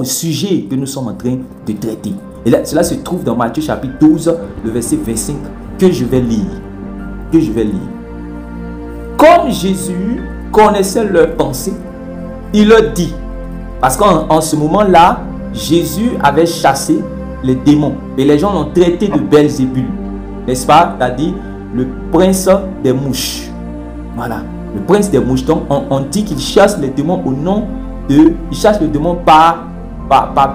au sujet que nous sommes en train de traiter. Et là, cela se trouve dans Matthieu chapitre 12, le verset 25, que je vais lire. Comme Jésus connaissait leurs pensées, il leur dit, parce qu'en ce moment-là, Jésus avait chassé les démons. Et les gens l'ont traité de Belzébul. N'est-ce pas? C'est-à-dire le prince des mouches. Voilà. Le prince des mouches. Donc, on dit qu'il chasse les démons au nom de... Il chasse les démons par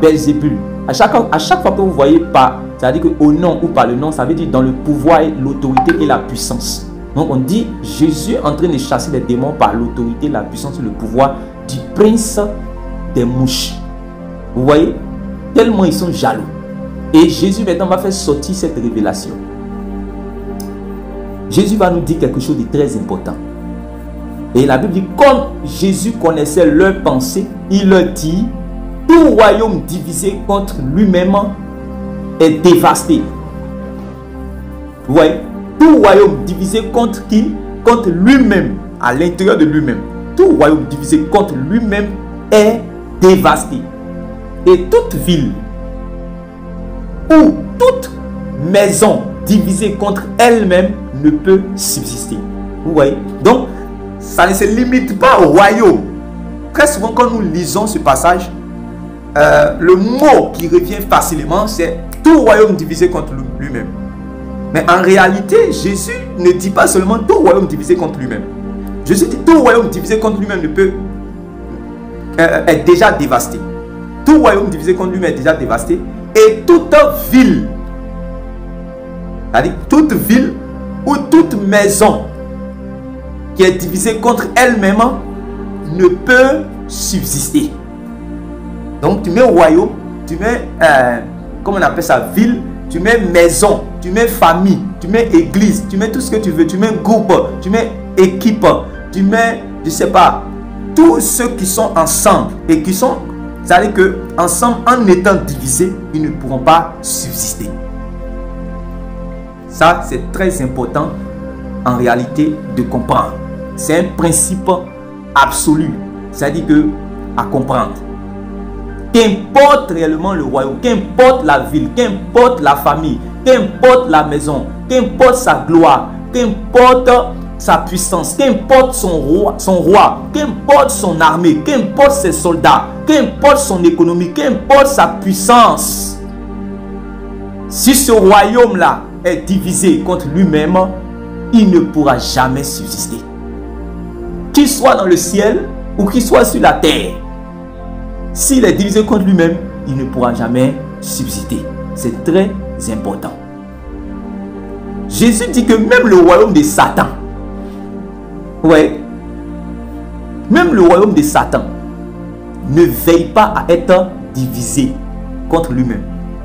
Belzébul. À chaque fois que vous voyez par... C'est-à-dire qu'au nom ou par le nom, ça veut dire dans le pouvoir, l'autorité et la puissance. Donc, on dit Jésus est en train de chasser les démons par l'autorité, la puissance et le pouvoir du prince des mouches. Vous voyez? Tellement ils sont jaloux. Et Jésus maintenant va faire sortir cette révélation. Jésus va nous dire quelque chose de très important. Et la Bible dit, comme Jésus connaissait leurs pensées, il leur dit, tout royaume divisé contre lui-même est dévasté. Vous voyez? Tout royaume divisé contre qui? Contre lui-même, à l'intérieur de lui-même. Tout royaume divisé contre lui-même est dévasté. Et toute ville ou toute maison divisée contre elle-même ne peut subsister. Vous voyez? Donc, ça ne se limite pas au royaume. Très souvent, quand nous lisons ce passage, le mot qui revient facilement, c'est tout royaume divisé contre lui-même. Mais en réalité, Jésus ne dit pas seulement tout royaume divisé contre lui-même. Jésus dit tout royaume divisé contre lui-même ne peut est déjà dévasté. Tout royaume divisé contre lui-même est déjà dévasté. Et toute ville, c'est-à-dire toute ville ou toute maison qui est divisée contre elle-même ne peut subsister. Donc tu mets royaume, tu mets, comment on appelle ça, ville, tu mets maison, tu mets famille, tu mets église, tu mets tout ce que tu veux, tu mets groupe, tu mets équipe, tu mets, je sais pas, tous ceux qui sont ensemble et qui sont, c'est-à-dire que ensemble, en étant divisés, ils ne pourront pas subsister. Ça, c'est très important en réalité de comprendre. C'est un principe absolu, c'est-à-dire que à comprendre. Qu'importe réellement le royaume, qu'importe la ville, qu'importe la famille, qu'importe la maison, qu'importe sa gloire, qu'importe sa puissance, qu'importe son roi, qu'importe son armée, qu'importe ses soldats, qu'importe son économie, qu'importe sa puissance, si ce royaume-là est divisé contre lui-même, il ne pourra jamais subsister. Qu'il soit dans le ciel ou qu'il soit sur la terre, s'il est divisé contre lui-même, il ne pourra jamais subsister. C'est très important. Jésus dit que même le royaume de Satan, ouais, même le royaume de Satan ne veille pas à être divisé contre lui-même.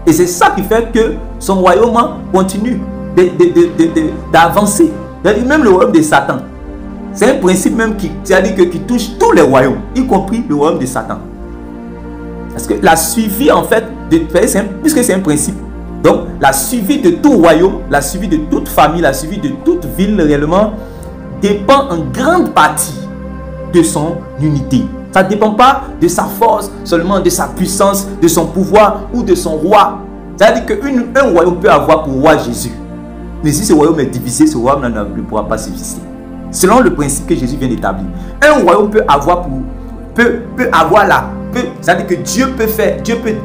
Et c'est ça qui fait que son royaume continue d'avancer. Même le royaume de Satan, c'est un principe même qui touche tous les royaumes, y compris le royaume de Satan. Parce que la suivi en fait, puisque c'est un principe, donc la suivi de tout royaume, la suivi de toute famille, la suivi de toute ville réellement dépend en grande partie de son unité. Ça ne dépend pas de sa force, seulement de sa puissance, de son pouvoir ou de son roi. C'est-à-dire qu'un royaume peut avoir pour roi Jésus. Mais si ce royaume est divisé, ce royaume ne pourra pas subsister. Selon le principe que Jésus vient d'établir. Un royaume peut avoir c'est-à-dire que Dieu peut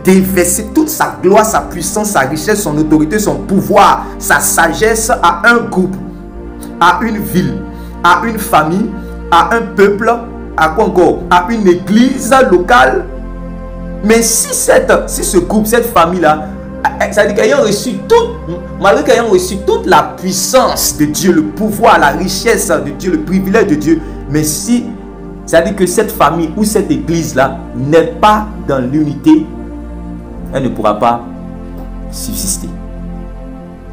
déverser toute sa gloire, sa puissance, sa richesse, son autorité, son pouvoir, sa sagesse à un groupe, à une ville, à une famille, à un peuple, à quoi encore? À une église locale. Mais si ce groupe, cette famille-là, c'est-à-dire qu'ayant reçu malgré qu'ayant reçu toute la puissance de Dieu, le pouvoir, la richesse de Dieu, le privilège de Dieu, mais si, c'est-à-dire que cette famille ou cette église-là n'est pas dans l'unité, elle ne pourra pas subsister.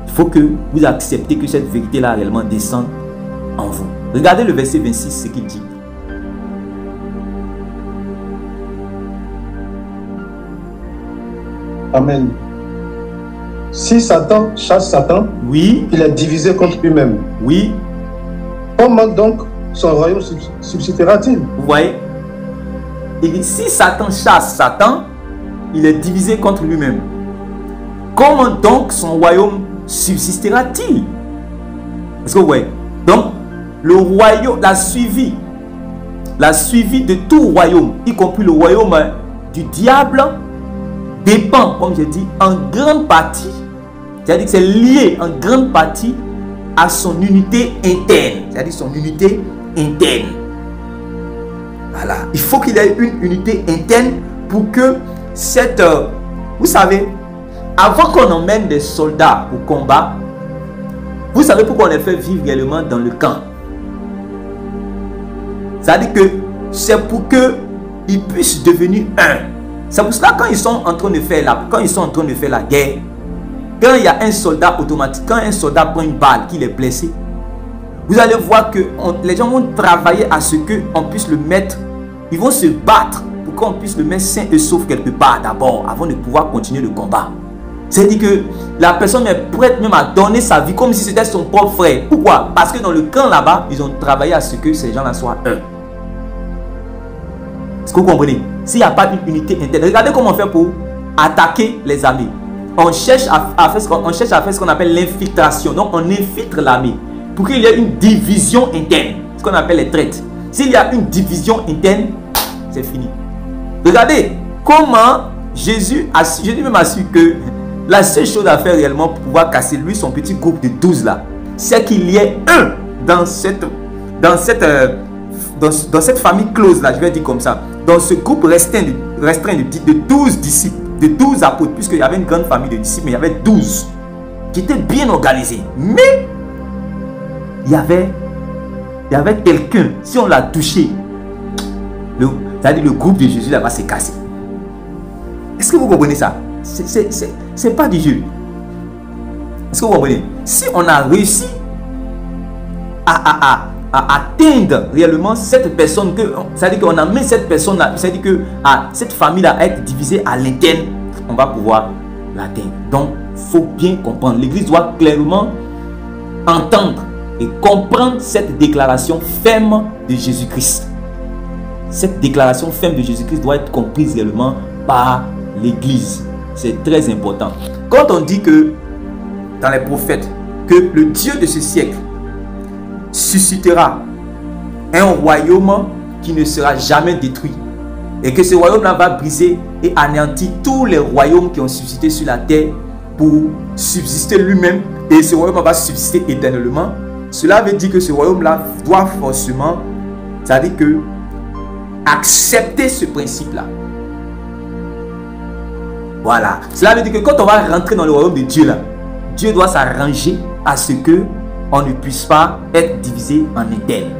Il faut que vous acceptez que cette vérité-là réellement descende en vous. Regardez le verset 26, ce qu'il dit. Amen. Si Satan chasse Satan, oui, il est divisé contre lui-même. Oui. Comment donc son royaume subsistera-t-il? Vous voyez? Il dit, si Satan chasse Satan, il est divisé contre lui-même, comment donc son royaume subsistera-t-il? Est-ce que vous voyez? Donc, le royaume, la suivi de tout royaume, y compris le royaume du diable, dépend, comme j'ai dit, en grande partie, c'est-à-dire que c'est lié en grande partie à son unité interne, c'est-à-dire son unité interne. Voilà, il faut qu'il y ait une unité interne pour que cette... vous savez, avant qu'on emmène des soldats au combat, vous savez pourquoi on les fait vivre réellement dans le camp. C'est-à-dire que c'est pour qu'ils puissent devenir un. C'est pour cela quand ils sont en train de faire la guerre, quand il y a un soldat automatique, quand un soldat prend une balle, qu'il est blessé, vous allez voir que les gens vont travailler à ce qu'on puisse le mettre, ils vont se battre pour qu'on puisse le mettre sain et sauf quelque part d'abord, avant de pouvoir continuer le combat. C'est-à-dire que la personne est prête même à donner sa vie comme si c'était son propre frère. Pourquoi? Parce que dans le camp là-bas, ils ont travaillé à ce que ces gens-là soient un. Est-ce que vous comprenez? S'il n'y a pas une unité interne, regardez comment on fait pour attaquer les armées. On cherche à faire ce qu'on appelle l'infiltration. Donc on infiltre l'armée pour qu'il y ait une division interne, ce qu'on appelle les traites. S'il y a une division interne, c'est fini. Regardez comment Jésus même a su que la seule chose à faire réellement pour pouvoir casser lui son petit groupe de 12 là, c'est qu'il y ait un dans cette famille close là, je vais dire comme ça, dans ce groupe restreint de 12 disciples, de 12 apôtres, puisqu'il y avait une grande famille de disciples, mais il y avait 12 qui étaient bien organisés. Mais il y avait quelqu'un, si on l'a touché, c'est-à-dire le groupe de Jésus là-bas s'est cassé. Est-ce que vous comprenez ça? C'est pas du jeu. Est-ce que vous comprenez? Si on a réussi à atteindre réellement cette personne, c'est-à-dire qu'on a mis cette personne là, c'est-à-dire que cette famille là à être divisée à l'interne, on va pouvoir l'atteindre. Donc il faut bien comprendre, l'église doit clairement entendre et comprendre cette déclaration ferme de Jésus-Christ. Cette déclaration ferme de Jésus-Christ doit être comprise réellement par l'église. C'est très important. Quand on dit que dans les prophètes que le Dieu de ce siècle suscitera un royaume qui ne sera jamais détruit et que ce royaume-là va briser et anéantir tous les royaumes qui ont subsisté sur la terre pour subsister lui-même, et ce royaume va subsister éternellement, cela veut dire que ce royaume-là doit forcément, c'est-à-dire que accepter ce principe-là. Voilà. Cela veut dire que quand on va rentrer dans le royaume de Dieu là, Dieu doit s'arranger à ce que on ne puisse pas être divisé en interne.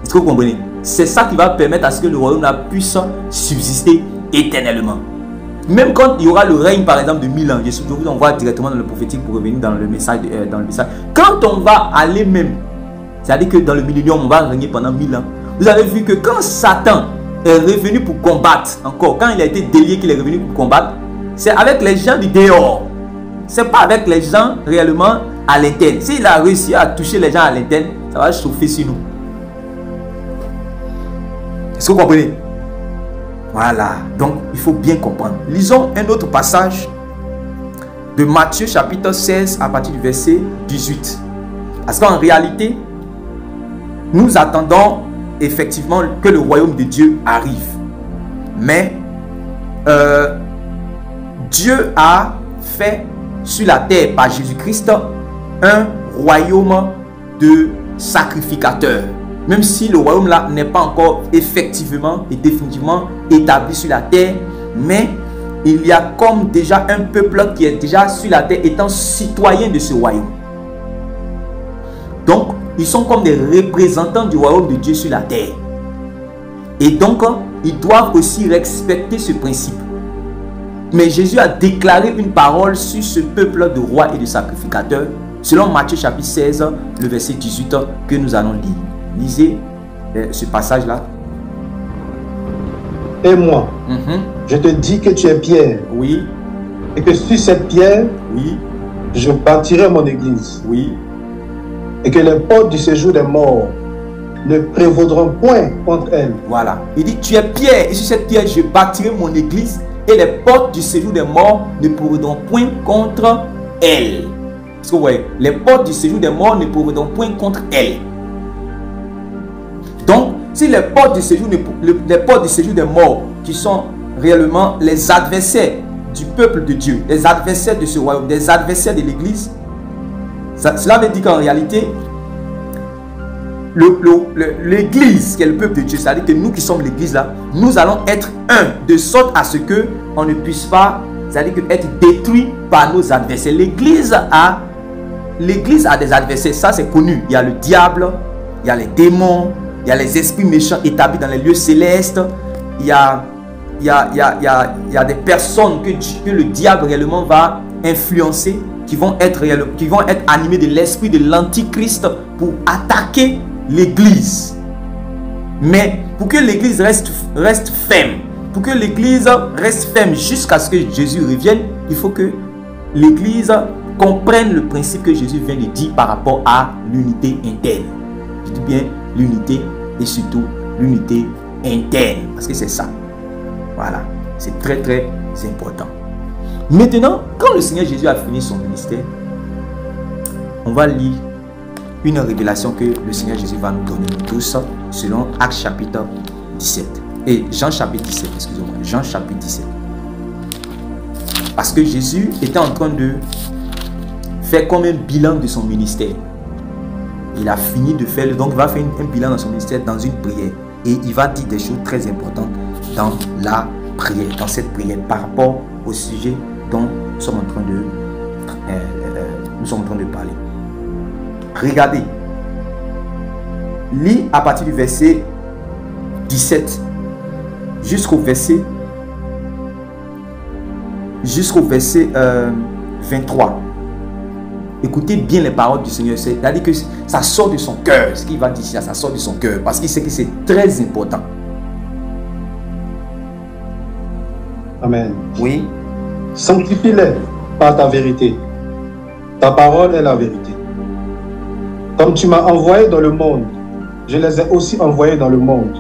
Est-ce que vous comprenez? C'est ça qui va permettre à ce que le royaume là puisse subsister éternellement. Même quand il y aura le règne par exemple de 1000 ans, je vous envoie directement dans le prophétique pour revenir dans le message. Quand on va aller même, c'est-à-dire que dans le millénium on va régner pendant 1000 ans. Vous avez vu que quand Satan est revenu pour combattre, encore quand il a été délié qu'il est revenu pour combattre, c'est avec les gens du dehors. C'est pas avec les gens réellement à l'interne. S'il a réussi à toucher les gens à l'interne, ça va chauffer sur nous. Est-ce que vous comprenez? Voilà, donc il faut bien comprendre. Lisons un autre passage de Matthieu chapitre 16 à partir du verset 18. Parce qu'en réalité, nous attendons effectivement que le royaume de Dieu arrive. Mais Dieu a fait sur la terre par Jésus-Christ un royaume de sacrificateurs. Même si le royaume là n'est pas encore effectivement et définitivement établi sur la terre, mais il y a comme déjà un peuple qui est déjà sur la terre étant citoyen de ce royaume. Donc, ils sont comme des représentants du royaume de Dieu sur la terre. Et donc, ils doivent aussi respecter ce principe. Mais Jésus a déclaré une parole sur ce peuple de rois et de sacrificateurs, selon Matthieu chapitre 16, le verset 18 que nous allons lire. Lisez ce passage-là. Et moi, je te dis que tu es Pierre. Oui. Et que sur cette pierre, oui, je bâtirai mon église. Oui. Et que les portes du séjour des morts ne prévaudront point contre elle. Voilà. Il dit, tu es pierre, et sur cette pierre, je bâtirai mon église, et les portes du séjour des morts ne prévaudront point contre elle. Parce que vous voyez, les portes du séjour des morts ne prévaudront point contre elle. Donc, si les portes du séjour, les portes du séjour des morts, qui sont réellement les adversaires du peuple de Dieu, les adversaires de ce royaume, des adversaires de l'église, cela veut dire qu'en réalité, l'église qui est le peuple de Dieu, c'est-à-dire que nous qui sommes l'église là, nous allons être un, de sorte à ce que on ne puisse pas, c'est-à-dire que être détruit par nos adversaires. L'église a des adversaires, ça c'est connu. Il y a le diable, il y a les démons, il y a les esprits méchants établis dans les lieux célestes, il y a des personnes que le diable réellement va influencer, qui vont être animés de l'esprit de l'antichrist pour attaquer l'église. Mais pour que l'église reste ferme, pour que l'église reste ferme jusqu'à ce que Jésus revienne, il faut que l'église comprenne le principe que Jésus vient de dire par rapport à l'unité interne. Je dis bien l'unité et surtout l'unité interne, parce que c'est ça. Voilà, c'est très très important. Maintenant, quand le Seigneur Jésus a fini son ministère, on va lire une révélation que le Seigneur Jésus va nous donner tous selon Actes chapitre 17. Et Jean chapitre 17, excusez-moi, Jean chapitre 17. Parce que Jésus était en train de faire comme un bilan de son ministère. Il a fini de faire, donc il va faire un bilan dans son ministère dans une prière. Et il va dire des choses très importantes dans la prière, dans cette prière, par rapport au sujet dont nous sommes en train de parler. Regardez. Lis à partir du verset 17 jusqu'au verset 23. Écoutez bien les paroles du Seigneur. C'est-à-dire que ça sort de son cœur. Ce qu'il va dire, ça sort de son cœur. Parce qu'il sait que c'est très important. Amen. Oui. Sanctifie-les par ta vérité. Ta parole est la vérité. Comme tu m'as envoyé dans le monde, je les ai aussi envoyés dans le monde.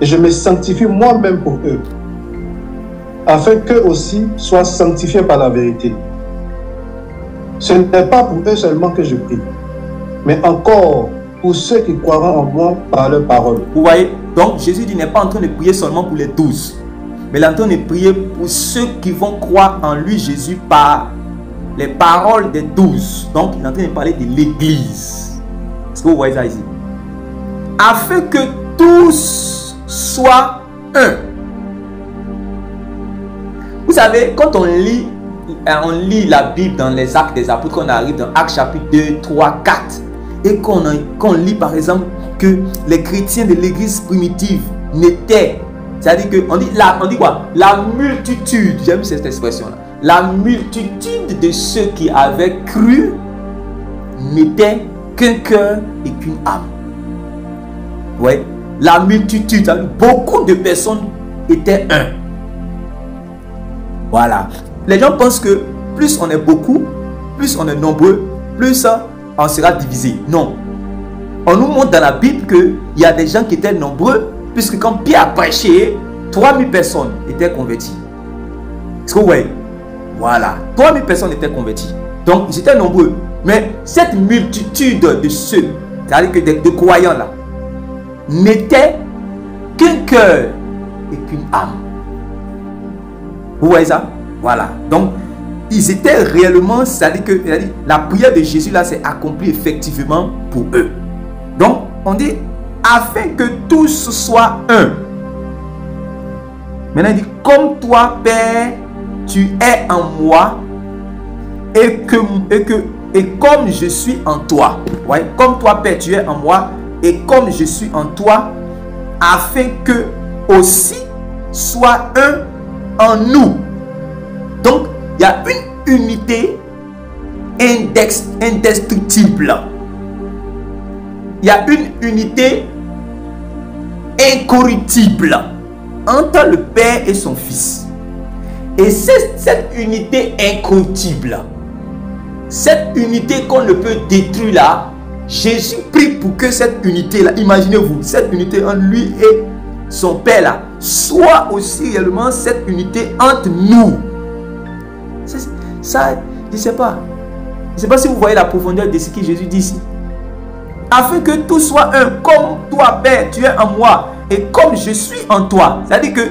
Et je me sanctifie moi-même pour eux, afin qu'eux aussi soient sanctifiés par la vérité. Ce n'est pas pour eux seulement que je prie, mais encore pour ceux qui croiront en moi par leur parole. Vous voyez, donc Jésus n'est pas en train de prier seulement pour les 12, mais il est en train de prier pour ceux qui vont croire en lui, Jésus, par les paroles des 12. Donc il est en train de parler de l'église. Est-ce que vous voyez ça ici? Afin que tous soient un. Vous savez, quand on lit la Bible dans les Actes des Apôtres, qu'on arrive dans Actes chapitre 2, 3, 4, et qu'on lit par exemple que les chrétiens de l'église primitive n'étaient, c'est-à-dire qu'on dit, on dit quoi? La multitude, j'aime cette expression-là, la multitude de ceux qui avaient cru n'était qu'un cœur et qu'une âme. Ouais, la multitude, beaucoup de personnes étaient un. Voilà. Les gens pensent que plus on est beaucoup, plus on est nombreux, plus on sera divisé. Non. On nous montre dans la Bible qu'il y a des gens qui étaient nombreux, puisque quand Pierre a prêché, 3000 personnes étaient converties. Est-ce que vous voyez? Voilà. 3000 personnes étaient converties. Donc, ils étaient nombreux. Mais cette multitude de ceux, c'est-à-dire que de croyants là, n'était qu'un cœur et qu'une âme. Vous voyez ça? Voilà. Donc, ils étaient réellement, c'est-à-dire que la prière de Jésus là s'est accomplie effectivement pour eux. Donc, on dit, afin que tous soient un. Maintenant, il dit, comme toi, Père, tu es en moi, et comme je suis en toi. Ouais, comme toi, Père, tu es en moi, et comme je suis en toi, afin que aussi soit un en nous. Donc, il y a une unité indestructible. Il y a une unité incorruptible entre le Père et son Fils. Et c'est cette unité incorruptible, cette unité qu'on ne peut détruire là, Jésus prie pour que cette unité-là, imaginez-vous, cette unité entre lui et son Père-là, soit aussi réellement cette unité entre nous. Ça, je ne sais pas. Je ne sais pas si vous voyez la profondeur de ce que Jésus dit ici. Afin que tout soit un, comme toi, Père, tu es en moi, et comme je suis en toi. C'est-à-dire que,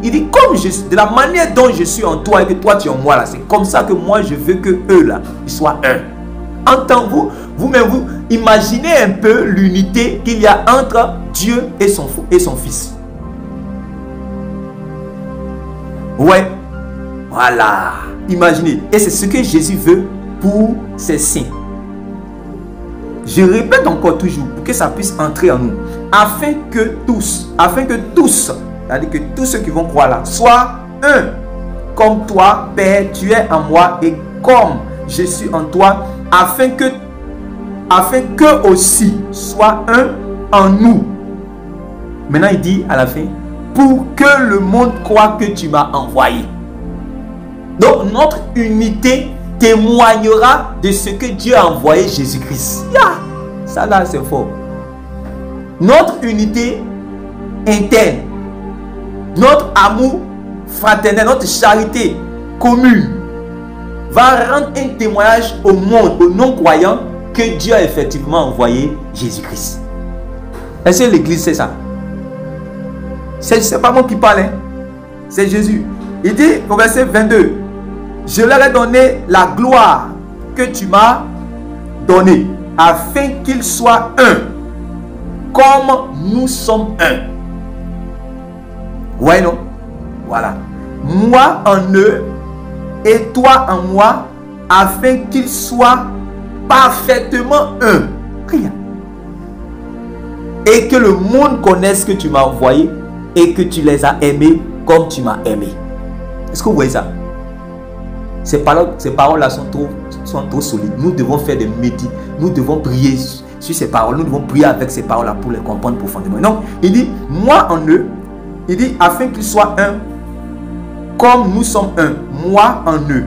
il dit, comme je suis, de la manière dont je suis en toi et que toi tu es en moi, là, c'est comme ça que moi je veux que eux, là, ils soient un. Entendez-vous, vous-même, vous imaginez un peu l'unité qu'il y a entre Dieu et son Fils. Ouais, voilà, imaginez. Et c'est ce que Jésus veut pour ses saints. Je répète encore toujours pour que ça puisse entrer en nous. Afin que tous, c'est-à-dire que tous ceux qui vont croire là, soient un. Comme toi, Père, tu es en moi et comme je suis en toi, afin que aussi soit un en nous. Maintenant, il dit à la fin, pour que le monde croit que tu m'as envoyé. Donc, notre unité témoignera de ce que Dieu a envoyé Jésus-Christ. Ça là, c'est fort. Notre unité interne, notre amour fraternel, notre charité commune va rendre un témoignage au monde, aux non-croyants, que Dieu a effectivement envoyé Jésus-Christ. Est-ce que l'église sait ça? C'est pas moi qui parle, hein? C'est Jésus. Il dit au verset 22, je leur ai donné la gloire que tu m'as donnée, afin qu'ils soient un, comme nous sommes un. Ouais, non? Voilà. Moi en eux et toi en moi, afin qu'ils soient parfaitement un. Rien. Et que le monde connaisse que tu m'as envoyé et que tu les as aimés comme tu m'as aimé. Est-ce que vous voyez ça? Ces paroles-là sont trop solides. Nous devons faire des méditations. Nous devons prier sur ces paroles. Nous devons prier avec ces paroles-là pour les comprendre profondément. Donc, il dit, moi en eux, il dit, afin qu'ils soient un, comme nous sommes un, moi en eux,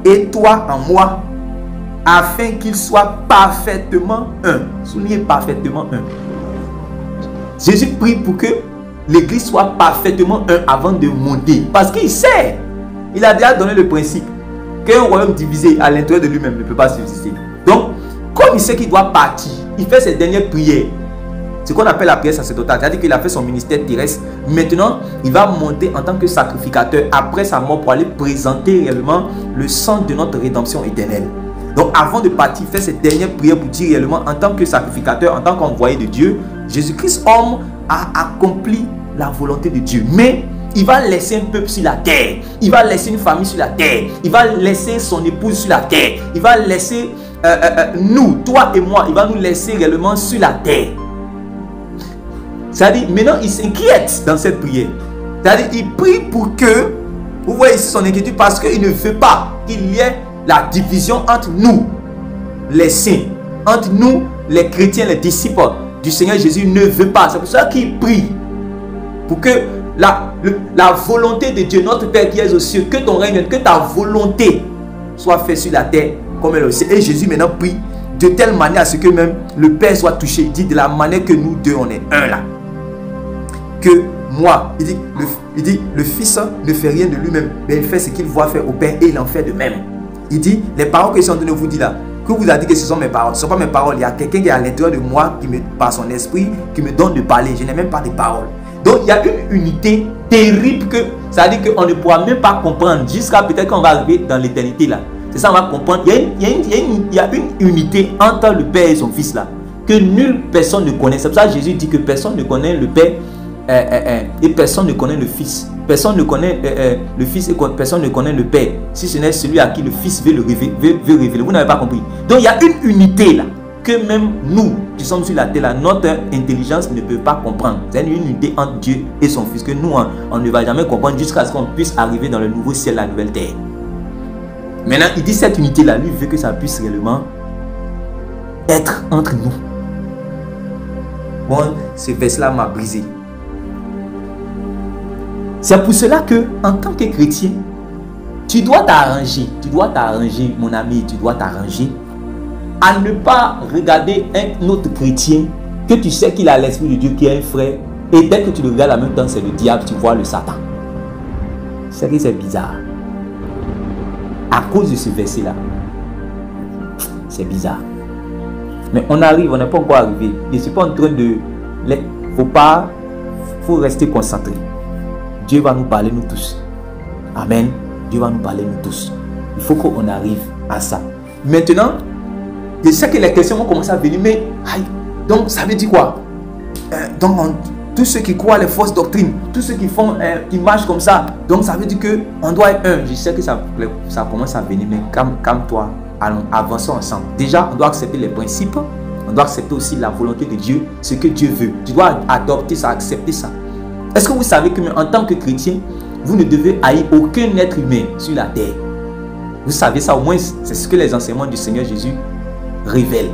et toi en moi, afin qu'ils soient parfaitement un. Soulignez parfaitement un. Jésus prie pour que l'église soit parfaitement un avant de monter. Parce qu'il sait, il a déjà donné le principe qu'un royaume divisé à l'intérieur de lui-même ne peut pas subsister. Donc, comme il sait qu'il doit partir, il fait ses dernières prières. Ce qu'on appelle la prière sacerdotale. C'est-à-dire qu'il a fait son ministère terrestre. Maintenant, il va monter en tant que sacrificateur après sa mort pour aller présenter réellement le sang de notre rédemption éternelle. Donc, avant de partir, il fait ses dernières prières pour dire réellement en tant que sacrificateur, en tant qu'envoyé de Dieu, Jésus-Christ, homme, a accompli la volonté de Dieu. Mais il va laisser un peuple sur la terre. Il va laisser une famille sur la terre. Il va laisser son épouse sur la terre. Il va laisser nous, toi et moi, il va nous laisser réellement sur la terre. C'est-à-dire, maintenant, il s'inquiète dans cette prière. C'est-à-dire, il prie pour que, vous voyez ici son inquiétude, parce qu'il ne veut pas qu'il y ait la division entre nous, les saints, entre nous, les chrétiens, les disciples du Seigneur Jésus. Il ne veut pas. C'est pour ça qu'il prie pour que la volonté de Dieu, notre Père qui est aux cieux, que ton règne, que ta volonté soit faite sur la terre comme elle est au ciel. Et Jésus maintenant prie de telle manière à ce que même le Père soit touché. Il dit de la manière que nous deux on est un là. Que moi, il dit le Fils ne fait rien de lui-même, mais il fait ce qu'il voit faire au Père et il en fait de même. Il dit, les paroles que je suis en train de vous dire là, que vous avez dit que ce sont mes paroles, ce ne sont pas mes paroles. Il y a quelqu'un qui est à l'intérieur de moi, qui me, par son esprit, qui me donne de parler. Je n'ai même pas de paroles. Donc il y a une unité terrible que, ça veut dire qu'on ne pourra même pas comprendre jusqu'à peut-être qu'on va arriver dans l'éternité là. C'est ça, on va comprendre. Il y a une unité entre le Père et son Fils là, que nulle personne ne connaît. C'est pour ça que Jésus dit que personne ne connaît le Père et personne ne connaît le Fils. Personne ne connaît le Fils et personne ne connaît le Père, si ce n'est celui à qui le Fils veut révéler. Vous n'avez pas compris. Donc il y a une unité là, que même nous qui sommes sur la terre là, notre intelligence ne peut pas comprendre. C'est une unité entre Dieu et son Fils que nous on ne va jamais comprendre jusqu'à ce qu'on puisse arriver dans le nouveau ciel, la nouvelle terre. Maintenant il dit cette unité là, lui veut que ça puisse réellement être entre nous. Bon, ce verset là m'a brisé. C'est pour cela que, en tant que chrétien, tu dois t'arranger, mon ami, tu dois t'arranger à ne pas regarder un autre chrétien que tu sais qu'il a l'Esprit de Dieu, qui est un frère, et dès que tu le regardes en même temps, c'est le diable, tu vois le Satan. C'est que c'est bizarre. À cause de ce verset-là, c'est bizarre. Mais on arrive, on n'est pas encore arrivé. Je ne suis pas en train de... faut rester concentré. Dieu va nous parler, nous tous. Amen. Dieu va nous parler, nous tous. Il faut qu'on arrive à ça. Maintenant, je sais que les questions vont commencer à venir, mais aïe, donc ça veut dire quoi? Tous ceux qui croient les fausses doctrines, tous ceux qui marchent comme ça, donc ça veut dire qu'on doit être un. Je sais que ça commence à venir, mais calme-toi, avançons ensemble. Déjà, on doit accepter les principes, on doit accepter aussi la volonté de Dieu, ce que Dieu veut. Tu dois adopter ça, accepter ça. Est-ce que vous savez que en tant que chrétien, vous ne devez haïr aucun être humain sur la terre? Vous savez ça, au moins, c'est ce que les enseignements du Seigneur Jésus révèlent.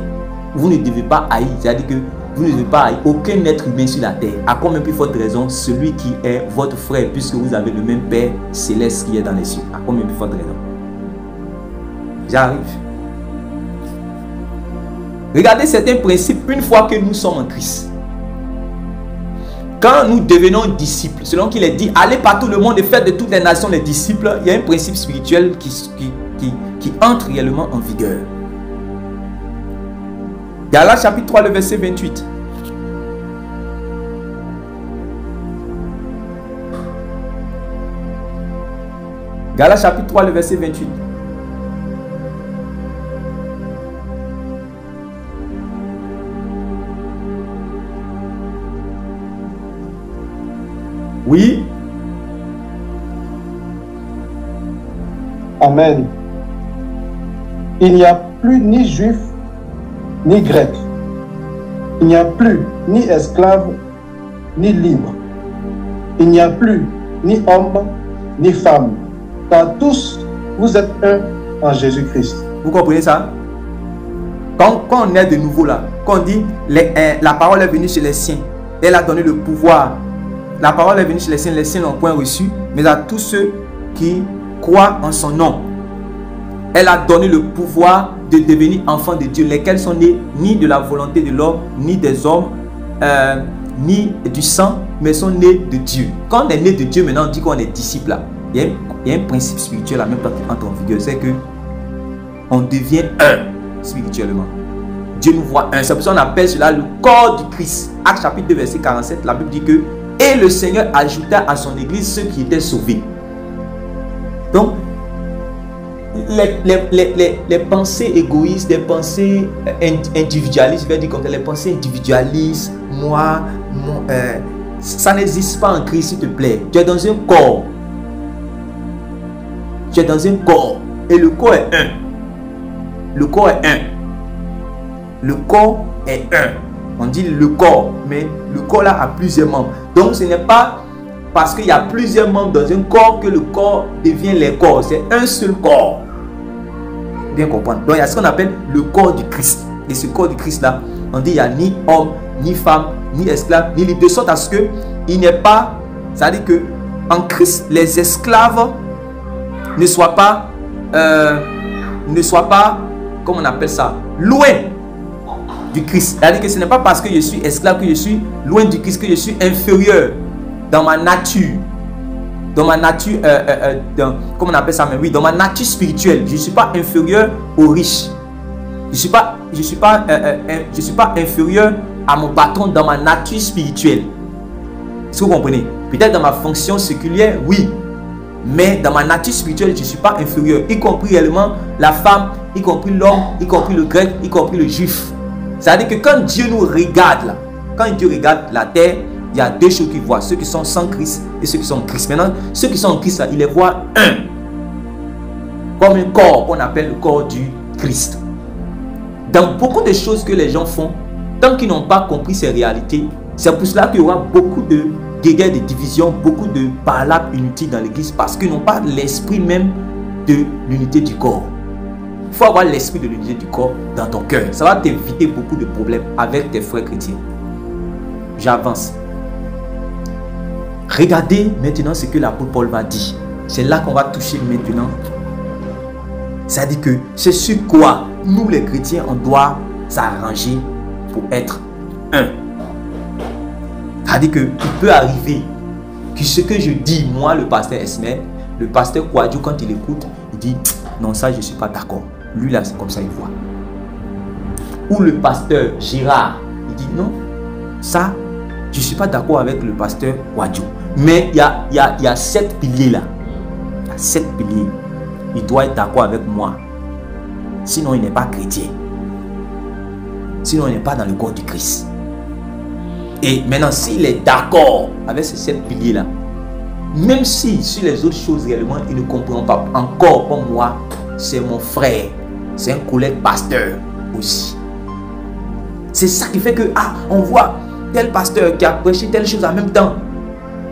Vous ne devez pas haïr, c'est-à-dire que vous ne devez pas haïr aucun être humain sur la terre. À combien plus forte raison, celui qui est votre frère, puisque vous avez le même Père céleste qui est dans les cieux. À combien plus forte raison? J'arrive. Regardez certains principes une fois que nous sommes en Christ. Quand nous devenons disciples, selon qu'il est dit, allez par tout le monde et faites de toutes les nations les disciples, il y a un principe spirituel qui entre réellement en vigueur. Galates chapitre 3, le verset 28. Galates chapitre 3, le verset 28. Oui. Amen. Il n'y a plus ni juif, ni grec. Il n'y a plus ni esclave, ni libre. Il n'y a plus ni homme, ni femme. Car tous, vous êtes un en Jésus-Christ. Vous comprenez ça? Quand on est de nouveau là, quand on dit la parole est venue chez les siens, elle a donné le pouvoir. La parole est venue chez les siens n'ont point reçu, mais à tous ceux qui croient en son nom. Elle a donné le pouvoir de devenir enfants de Dieu, lesquels sont nés ni de la volonté de l'homme, ni des hommes, ni du sang, mais sont nés de Dieu. Quand on est né de Dieu, maintenant on dit qu'on est disciple là. Il y a un principe spirituel en même temps qui entre en vigueur, c'est que on devient un spirituellement. Dieu nous voit un. C'est pour ça qu'on appelle cela le corps du Christ. Actes chapitre 2 verset 47, la Bible dit que et le Seigneur ajouta à son église ceux qui étaient sauvés. Donc, les pensées égoïstes, les pensées individualistes, je vais dire comme ça, les pensées individualistes, moi, ça n'existe pas en Christ, s'il te plaît. Tu es dans un corps. Tu es dans un corps. Et le corps est un. Le corps est un. Le corps est un. On dit le corps, mais le corps là a plusieurs membres. Donc ce n'est pas parce qu'il y a plusieurs membres dans un corps que le corps devient les corps. C'est un seul corps. Bien comprendre. Donc il y a ce qu'on appelle le corps du Christ. Et ce corps du Christ là, on dit il n'y a ni homme, ni femme, ni esclave, ni libre. De sorte à ce que il n'est pas, c'est-à-dire que en Christ, les esclaves ne soient pas, comment on appelle ça, loin du Christ. C'est-à-dire que ce n'est pas parce que je suis esclave que je suis loin du Christ, que je suis inférieur dans ma nature. Dans ma nature, comment on appelle ça, mais oui, dans ma nature spirituelle. Je ne suis pas inférieur aux riches. Je ne suis pas inférieur à mon patron dans ma nature spirituelle. Est-ce que vous comprenez? Peut-être dans ma fonction séculière, oui. Mais dans ma nature spirituelle, je ne suis pas inférieur. Y compris réellement la femme, y compris l'homme, y compris le grec, y compris le juif. C'est-à-dire que quand Dieu nous regarde là, quand Dieu regarde la terre, il y a deux choses qu'il voit. Ceux qui sont sans Christ et ceux qui sont en Christ. Maintenant, ceux qui sont en Christ là, il les voit un. Comme un corps qu'on appelle le corps du Christ. Dans beaucoup de choses que les gens font, tant qu'ils n'ont pas compris ces réalités, c'est pour cela qu'il y aura beaucoup de guerres, de divisions, beaucoup de parlables inutiles dans l'église, parce qu'ils n'ont pas l'esprit même de l'unité du corps. Il faut avoir l'esprit de l'unité du corps dans ton cœur. Ça va t'éviter beaucoup de problèmes avec tes frères chrétiens. J'avance. Regardez maintenant ce que l'apôtre Paul va dire. C'est là qu'on va toucher maintenant. C'est-à-dire que c'est sur quoi nous les chrétiens, on doit s'arranger pour être un. C'est-à-dire qu'il peut arriver que ce que je dis, moi, le pasteur Esmer, le pasteur Kouadjou, quand il écoute, il dit non, ça je ne suis pas d'accord. Lui là, c'est comme ça il voit. Ou le pasteur Gérard, il dit non, ça je ne suis pas d'accord avec le pasteur Kouadjou. Mais il y a 7 piliers là. Il y a 7 piliers. Il doit être d'accord avec moi. Sinon il n'est pas chrétien. Sinon il n'est pas dans le corps du Christ. Et maintenant s'il est d'accord avec ces 7 piliers là, même si sur les autres choses réellement il ne comprend pas encore comme moi, c'est mon frère, c'est un collègue pasteur aussi. C'est ça qui fait que on voit tel pasteur qui a prêché telle chose en même temps.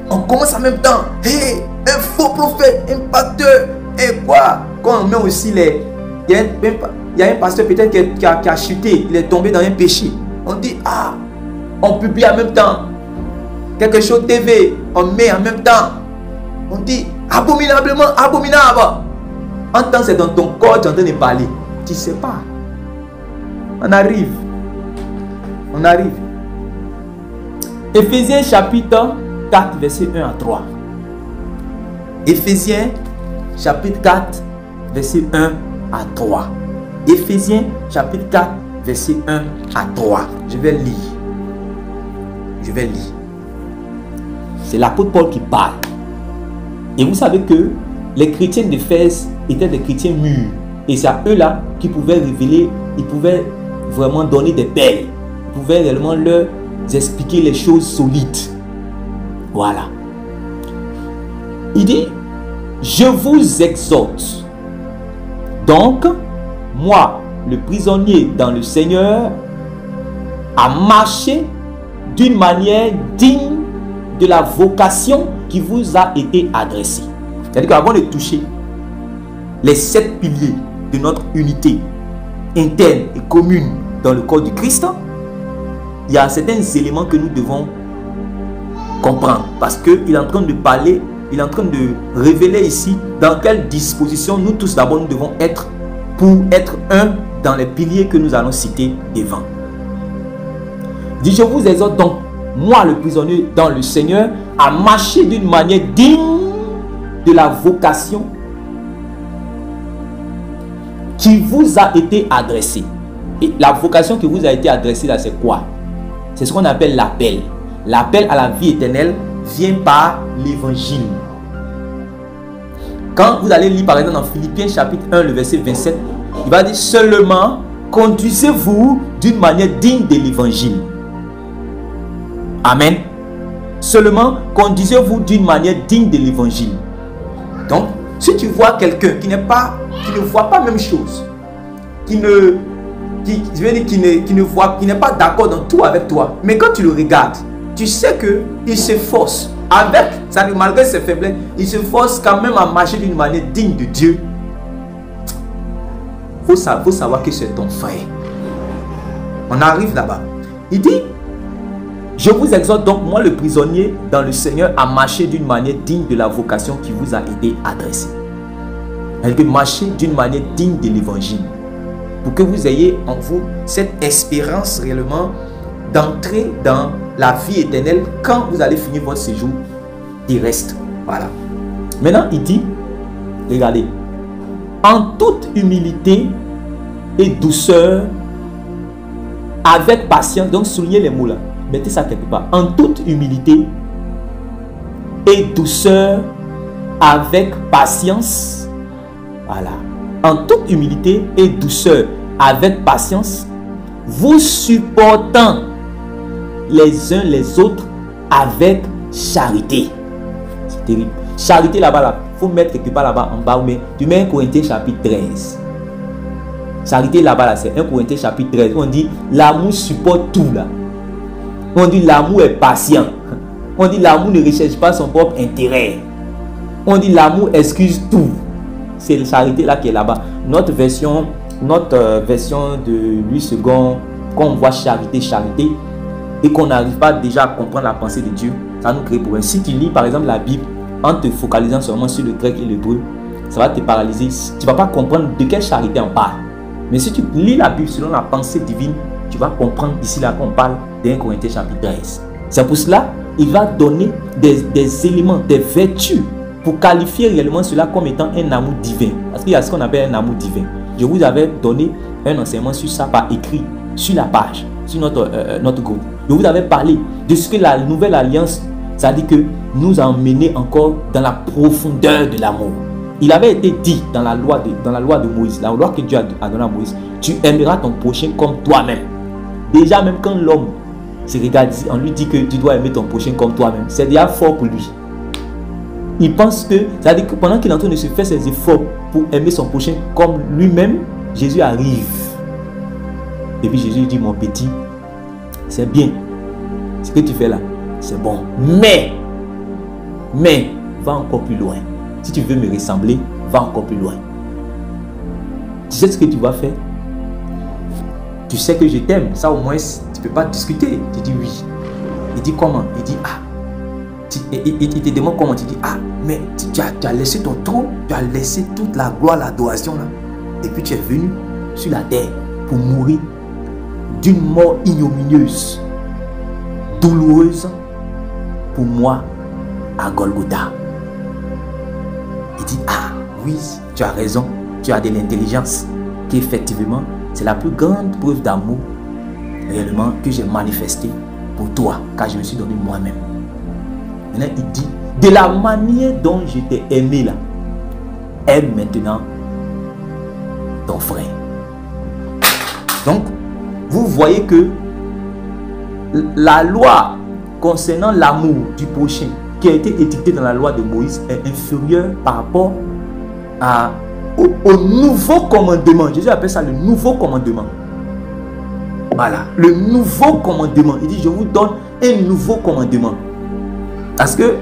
On commence en même temps. Hey, un faux prophète, un pasteur, et quoi? Quand on met aussi les... Il y a un pasteur peut-être qui a chuté, il est tombé dans un péché. On dit, on publie en même temps. Quelque chose TV, on met en même temps. On dit, abominablement, abominable. En temps, c'est dans ton corps, tu es en train de parler. Tu ne sais pas. On arrive. On arrive. Éphésiens chapitre 4, verset 1 à 3. Éphésiens chapitre 4, verset 1 à 3. Éphésiens chapitre 4, verset 1 à 3. Je vais lire. Je vais lire. C'est l'apôtre Paul qui parle. Et vous savez que les chrétiens d'Éphèse étaient des chrétiens mûrs. Et c'est à eux-là qui pouvaient révéler, ils pouvaient vraiment donner des perles. Ils pouvaient réellement leur expliquer les choses solides. Voilà. Il dit, je vous exhorte. Donc, moi, le prisonnier dans le Seigneur, à marcher d'une manière digne de la vocation qui vous a été adressée. C'est-à-dire qu'avant de toucher les 7 piliers de notre unité interne et commune dans le corps du Christ, il y a certains éléments que nous devons comprendre. Parce qu'il est en train de parler, il est en train de révéler ici dans quelle disposition nous tous d'abord nous devons être pour être un dans les piliers que nous allons citer devant. Il dit, je vous exhorte donc, moi le prisonnier dans le Seigneur, à marcher d'une manière digne de la vocation qui vous a été adressée. Et la vocation qui vous a été adressée là, c'est quoi? C'est ce qu'on appelle l'appel. L'appel à la vie éternelle vient par l'évangile. Quand vous allez lire par exemple dans Philippiens chapitre 1, le verset 27, il va dire seulement conduisez-vous d'une manière digne de l'évangile. Amen. Seulement conduisez-vous d'une manière digne de l'évangile. Donc, si tu vois quelqu'un qui ne voit pas la même chose, qui n'est pas d'accord dans tout avec toi, mais quand tu le regardes, tu sais qu'il s'efforce avec, malgré ses faiblesses, il s'efforce quand même à marcher d'une manière digne de Dieu. Faut savoir que c'est ton frère. On arrive là-bas. Il dit, je vous exhorte donc, moi le prisonnier dans le Seigneur, à marcher d'une manière digne de la vocation qui vous a été adressée. Elle dit marcher d'une manière digne de l'évangile. Pour que vous ayez en vous cette espérance réellement d'entrer dans la vie éternelle quand vous allez finir votre séjour terrestre. Voilà. Maintenant, il dit, regardez, en toute humilité et douceur, avec patience, donc soulignez les mots là, mettez ça quelque part, en toute humilité et douceur, avec patience, voilà, en toute humilité et douceur, avec patience, vous supportant les uns les autres avec charité. C'est terrible. Charité là-bas, là, faut mettre quelque part là-bas en bas, mais tu mets 1 Corinthiens chapitre 13. Charité là-bas, là, c'est 1 Corinthiens chapitre 13. On dit l'amour supporte tout là. On dit l'amour est patient. On dit l'amour ne recherche pas son propre intérêt. On dit l'amour excuse tout. C'est la charité là qui est là-bas. Notre version de Louis II, quand on voit charité, charité, et qu'on n'arrive pas déjà à comprendre la pensée de Dieu, ça nous crée problème. Si tu lis par exemple la Bible en te focalisant seulement sur le grec et l'hébreu, ça va te paralyser. Tu ne vas pas comprendre de quelle charité on parle. Mais si tu lis la Bible selon la pensée divine, tu vas comprendre ici là qu'on parle d'1 Corinthiens chapitre 13. C'est pour cela il va donner des éléments, des vertus pour qualifier réellement cela comme étant un amour divin. Parce qu'il y a ce qu'on appelle un amour divin. Je vous avais donné un enseignement sur ça par écrit, sur la page, sur notre groupe. Je vous avais parlé de ce que la nouvelle alliance, ça dit que nous a emmené encore dans la profondeur de l'amour. Il avait été dit dans la loi de Moïse, la loi que Dieu a donnée à Moïse, tu aimeras ton prochain comme toi-même. Déjà même quand l'homme se regarde, on lui dit que tu dois aimer ton prochain comme toi-même, c'est déjà fort pour lui. Il pense que, c'est-à-dire que pendant qu'il est en train de se faire ses efforts pour aimer son prochain comme lui-même, Jésus arrive. Et puis Jésus dit, mon petit, c'est bien. Ce que tu fais là, c'est bon. Mais, va encore plus loin. Si tu veux me ressembler, va encore plus loin. Tu sais ce que tu vas faire? Tu sais que je t'aime. Ça au moins, tu ne peux pas discuter. Tu dis oui. Il dit comment? Il dit ah. Il te demande comment. Tu dis ah. Mais tu as laissé ton trône. Tu as laissé toute la gloire, l'adoration là. Et puis tu es venu sur la terre pour mourir d'une mort ignominieuse, douloureuse pour moi à Golgotha. Il dit ah oui, tu as raison, tu as de l'intelligence, qu'effectivement c'est la plus grande preuve d'amour réellement que j'ai manifesté pour toi, car je me suis donné moi-même. Maintenant il dit de la manière dont je t'ai aimé là, aime maintenant ton frère. Donc vous voyez que la loi concernant l'amour du prochain qui a été édictée dans la loi de Moïse est inférieure par rapport au nouveau commandement. Jésus appelle ça le nouveau commandement. Voilà, le nouveau commandement. Il dit, je vous donne un nouveau commandement. Parce que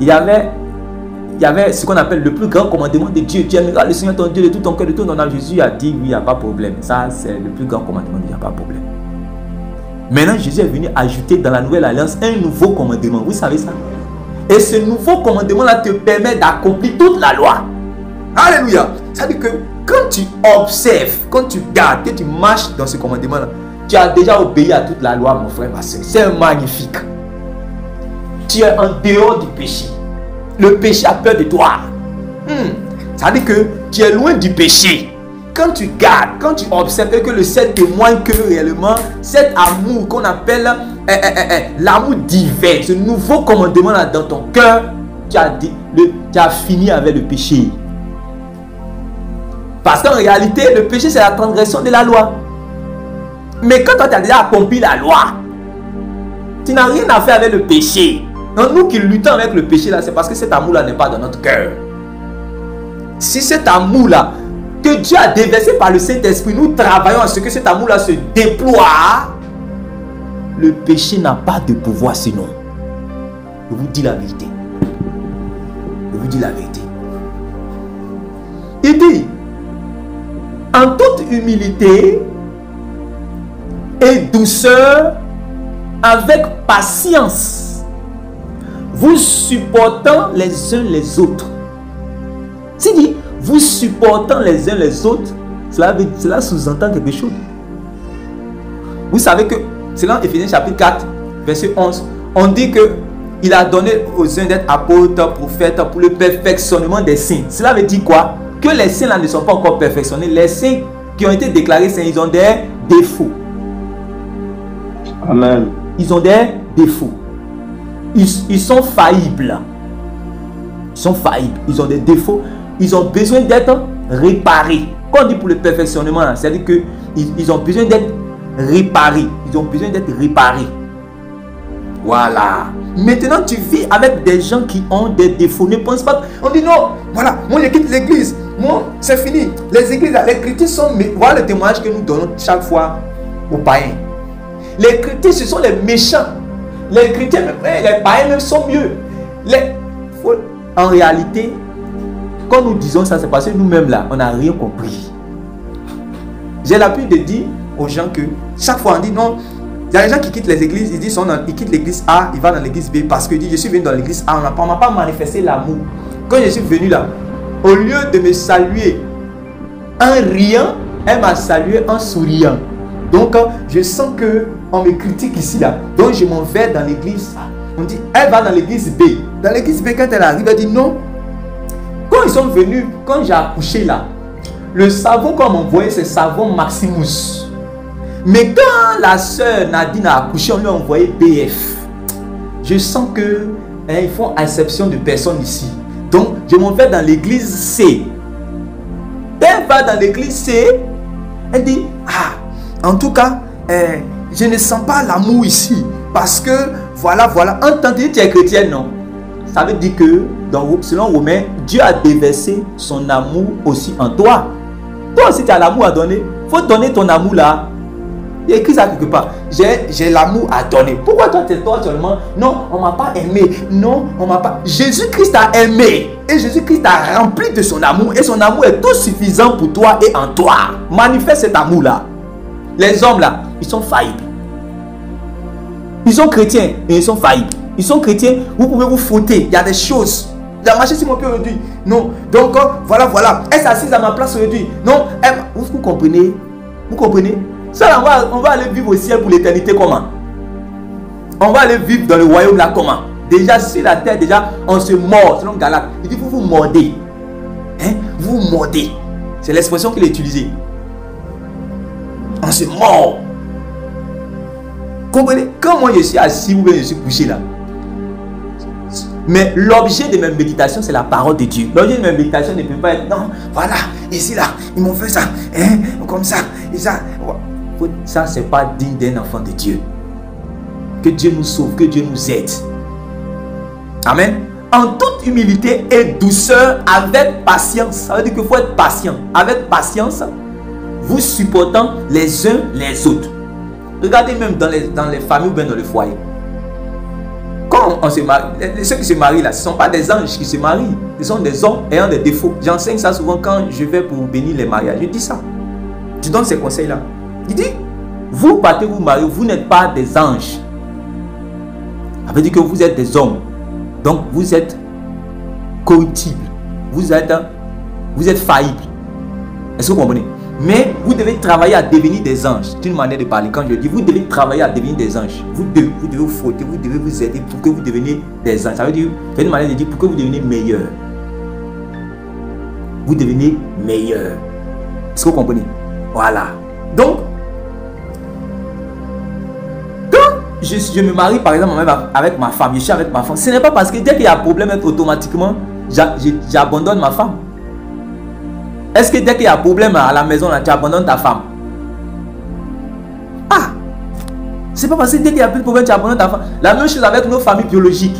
il y avait ce qu'on appelle le plus grand commandement de Dieu. Tu aimeras le Seigneur ton Dieu de tout ton cœur, de tout ton âme. Jésus a dit, oui, il n'y a pas de problème. Ça, c'est le plus grand commandement, il n'y a pas de problème. Maintenant, Jésus est venu ajouter dans la nouvelle alliance un nouveau commandement. Vous savez ça? Et ce nouveau commandement-là te permet d'accomplir toute la loi. Alléluia. Ça veut dire que quand tu observes, quand tu gardes, que tu marches dans ce commandement-là, tu as déjà obéi à toute la loi, mon frère, ma soeur. C'est magnifique. Tu es en dehors du péché. Le péché a peur de toi. Ça veut dire que tu es loin du péché. Quand tu gardes, quand tu observes et que le ciel témoigne que réellement cet amour qu'on appelle l'amour divin, ce nouveau commandement là dans ton cœur, tu as fini avec le péché. Parce qu'en réalité, le péché c'est la transgression de la loi. Mais quand toi tu as déjà accompli la loi, tu n'as rien à faire avec le péché. Donc nous qui luttons avec le péché là, c'est parce que cet amour là n'est pas dans notre cœur. Si cet amour là que Dieu a déversé par le Saint-Esprit, nous travaillons à ce que cet amour là se déploie, le péché n'a pas de pouvoir sinon. Je vous dis la vérité. Je vous dis la vérité. Il dit, en toute humilité et douceur, avec patience, vous supportant les uns les autres. C'est dit, vous supportant les uns les autres, cela sous-entend quelque chose. Vous savez que, c'est dans Éphésiens chapitre 4, verset 11, on dit que il a donné aux uns d'être apôtres, prophètes, pour le perfectionnement des saints. Cela veut dire quoi? Que les saints là ne sont pas encore perfectionnés. Les saints qui ont été déclarés saints, ils ont des défauts. Amen. Ils ont des défauts. Ils sont faillibles. Ils sont faillibles. Ils ont des défauts. Ils ont besoin d'être réparés. Quand on dit pour le perfectionnement, c'est-à-dire qu'ils ont besoin d'être réparés. Ils ont besoin d'être réparés. Voilà. Maintenant, tu vis avec des gens qui ont des défauts. Ne pense pas. On dit non, voilà, moi je quitte l'église. Moi, c'est fini. Les églises, les chrétiens sont. Voilà le témoignage que nous donnons chaque fois aux païens. Les chrétiens, ce sont les méchants. Les chrétiens, les païens même sont mieux. En réalité, quand nous disons ça, c'est parce que nous-mêmes là, on n'a rien compris. J'ai l'habitude de dire aux gens que chaque fois on dit non, il y a des gens qui quittent les églises, ils disent ils quittent l'église A, ils vont dans l'église B parce qu'ils disent je suis venu dans l'église A, on m'a pas manifesté l'amour. Quand je suis venu là, au lieu de me saluer en riant, Elle m'a salué en souriant. Donc, je sens qu'on me critique ici, là. Donc, je m'en vais dans l'église. On dit, elle va dans l'église B. Dans l'église B, quand elle arrive, elle dit non. Quand ils sont venus, quand j'ai accouché là, le savon qu'on m'a envoyé, c'est savon Maximus. Mais quand la soeur Nadine a accouché, on lui a envoyé BF. Je sens que ils font exception de personnes ici. Donc, je m'en vais dans l'église C. Elle va dans l'église C. Elle dit, en tout cas, je ne sens pas l'amour ici. Parce que, voilà. En tant que tu es chrétienne, non. Ça veut dire que, selon Romain, Dieu a déversé son amour aussi en toi. Toi aussi, tu as l'amour à donner. Il faut donner ton amour là. Il y a écrit ça quelque part. J'ai l'amour à donner. Pourquoi toi seulement? Non, on ne m'a pas aimé. Non, on m'a pas. Jésus-Christ t'a aimé. Et Jésus-Christ t'a rempli de son amour. Et son amour est tout suffisant pour toi et en toi. Manifeste cet amour-là. Les hommes là, ils sont faillibles. Ils sont chrétiens et ils sont faillibles. Ils sont chrétiens, vous pouvez vous frotter. Il y a des choses. Il a marché sur mon pied aujourd'hui. Non. Donc, voilà. Elle s'assise à ma place aujourd'hui. Non. Vous comprenez? Vous comprenez? Ça, on va aller vivre au ciel pour l'éternité comment? On va aller vivre dans le royaume là comment? Déjà sur la terre, déjà on se mord. Selon Galate, il dit vous mordez. Hein? Vous mordez. C'est l'expression qu'il a utilisée. On se mord. Comprenez? Quand moi je suis assis ou bien je suis couché là. Mais l'objet de mes méditations, c'est la parole de Dieu. L'objet de mes méditations ne peut pas être non, voilà, ici là, ils m'ont fait ça, hein, comme ça, et ça. Ça, c'est pas digne d'un enfant de Dieu. Que Dieu nous sauve, que Dieu nous aide. Amen. En toute humilité et douceur, avec patience. Ça veut dire qu'il faut être patient. Avec patience, vous supportant les uns les autres. Regardez même dans les familles ou bien dans le foyer. Quand on se marie, ceux qui se marient là, ce ne sont pas des anges qui se marient. Ce sont des hommes ayant des défauts. J'enseigne ça souvent quand je vais pour bénir les mariages. Je dis ça. Je donne ces conseils là. Il dit, vous partez vous marier, vous n'êtes pas des anges. Ça veut dire que vous êtes des hommes. Donc vous êtes corruptibles. Vous êtes faillibles. Est-ce que vous comprenez? Mais vous devez travailler à devenir des anges. C'est une manière de parler. Quand je dis, vous devez travailler à devenir des anges. Vous devez vous frotter, vous devez vous aider pour que vous deveniez des anges. Ça veut dire, c'est une manière de dire pour que vous deveniez meilleur. Vous devenez meilleur. Est-ce que vous comprenez? Voilà. Donc, je me marie par exemple avec ma femme, je suis avec ma femme. Ce n'est pas parce que dès qu'il y a un problème, automatiquement, j'abandonne ma femme. Est-ce que dès qu'il y a un problème à la maison, là, tu abandonnes ta femme? C'est pas parce que dès qu'il y a plus de problème, tu abandonnes ta femme. La même chose avec nos familles biologiques.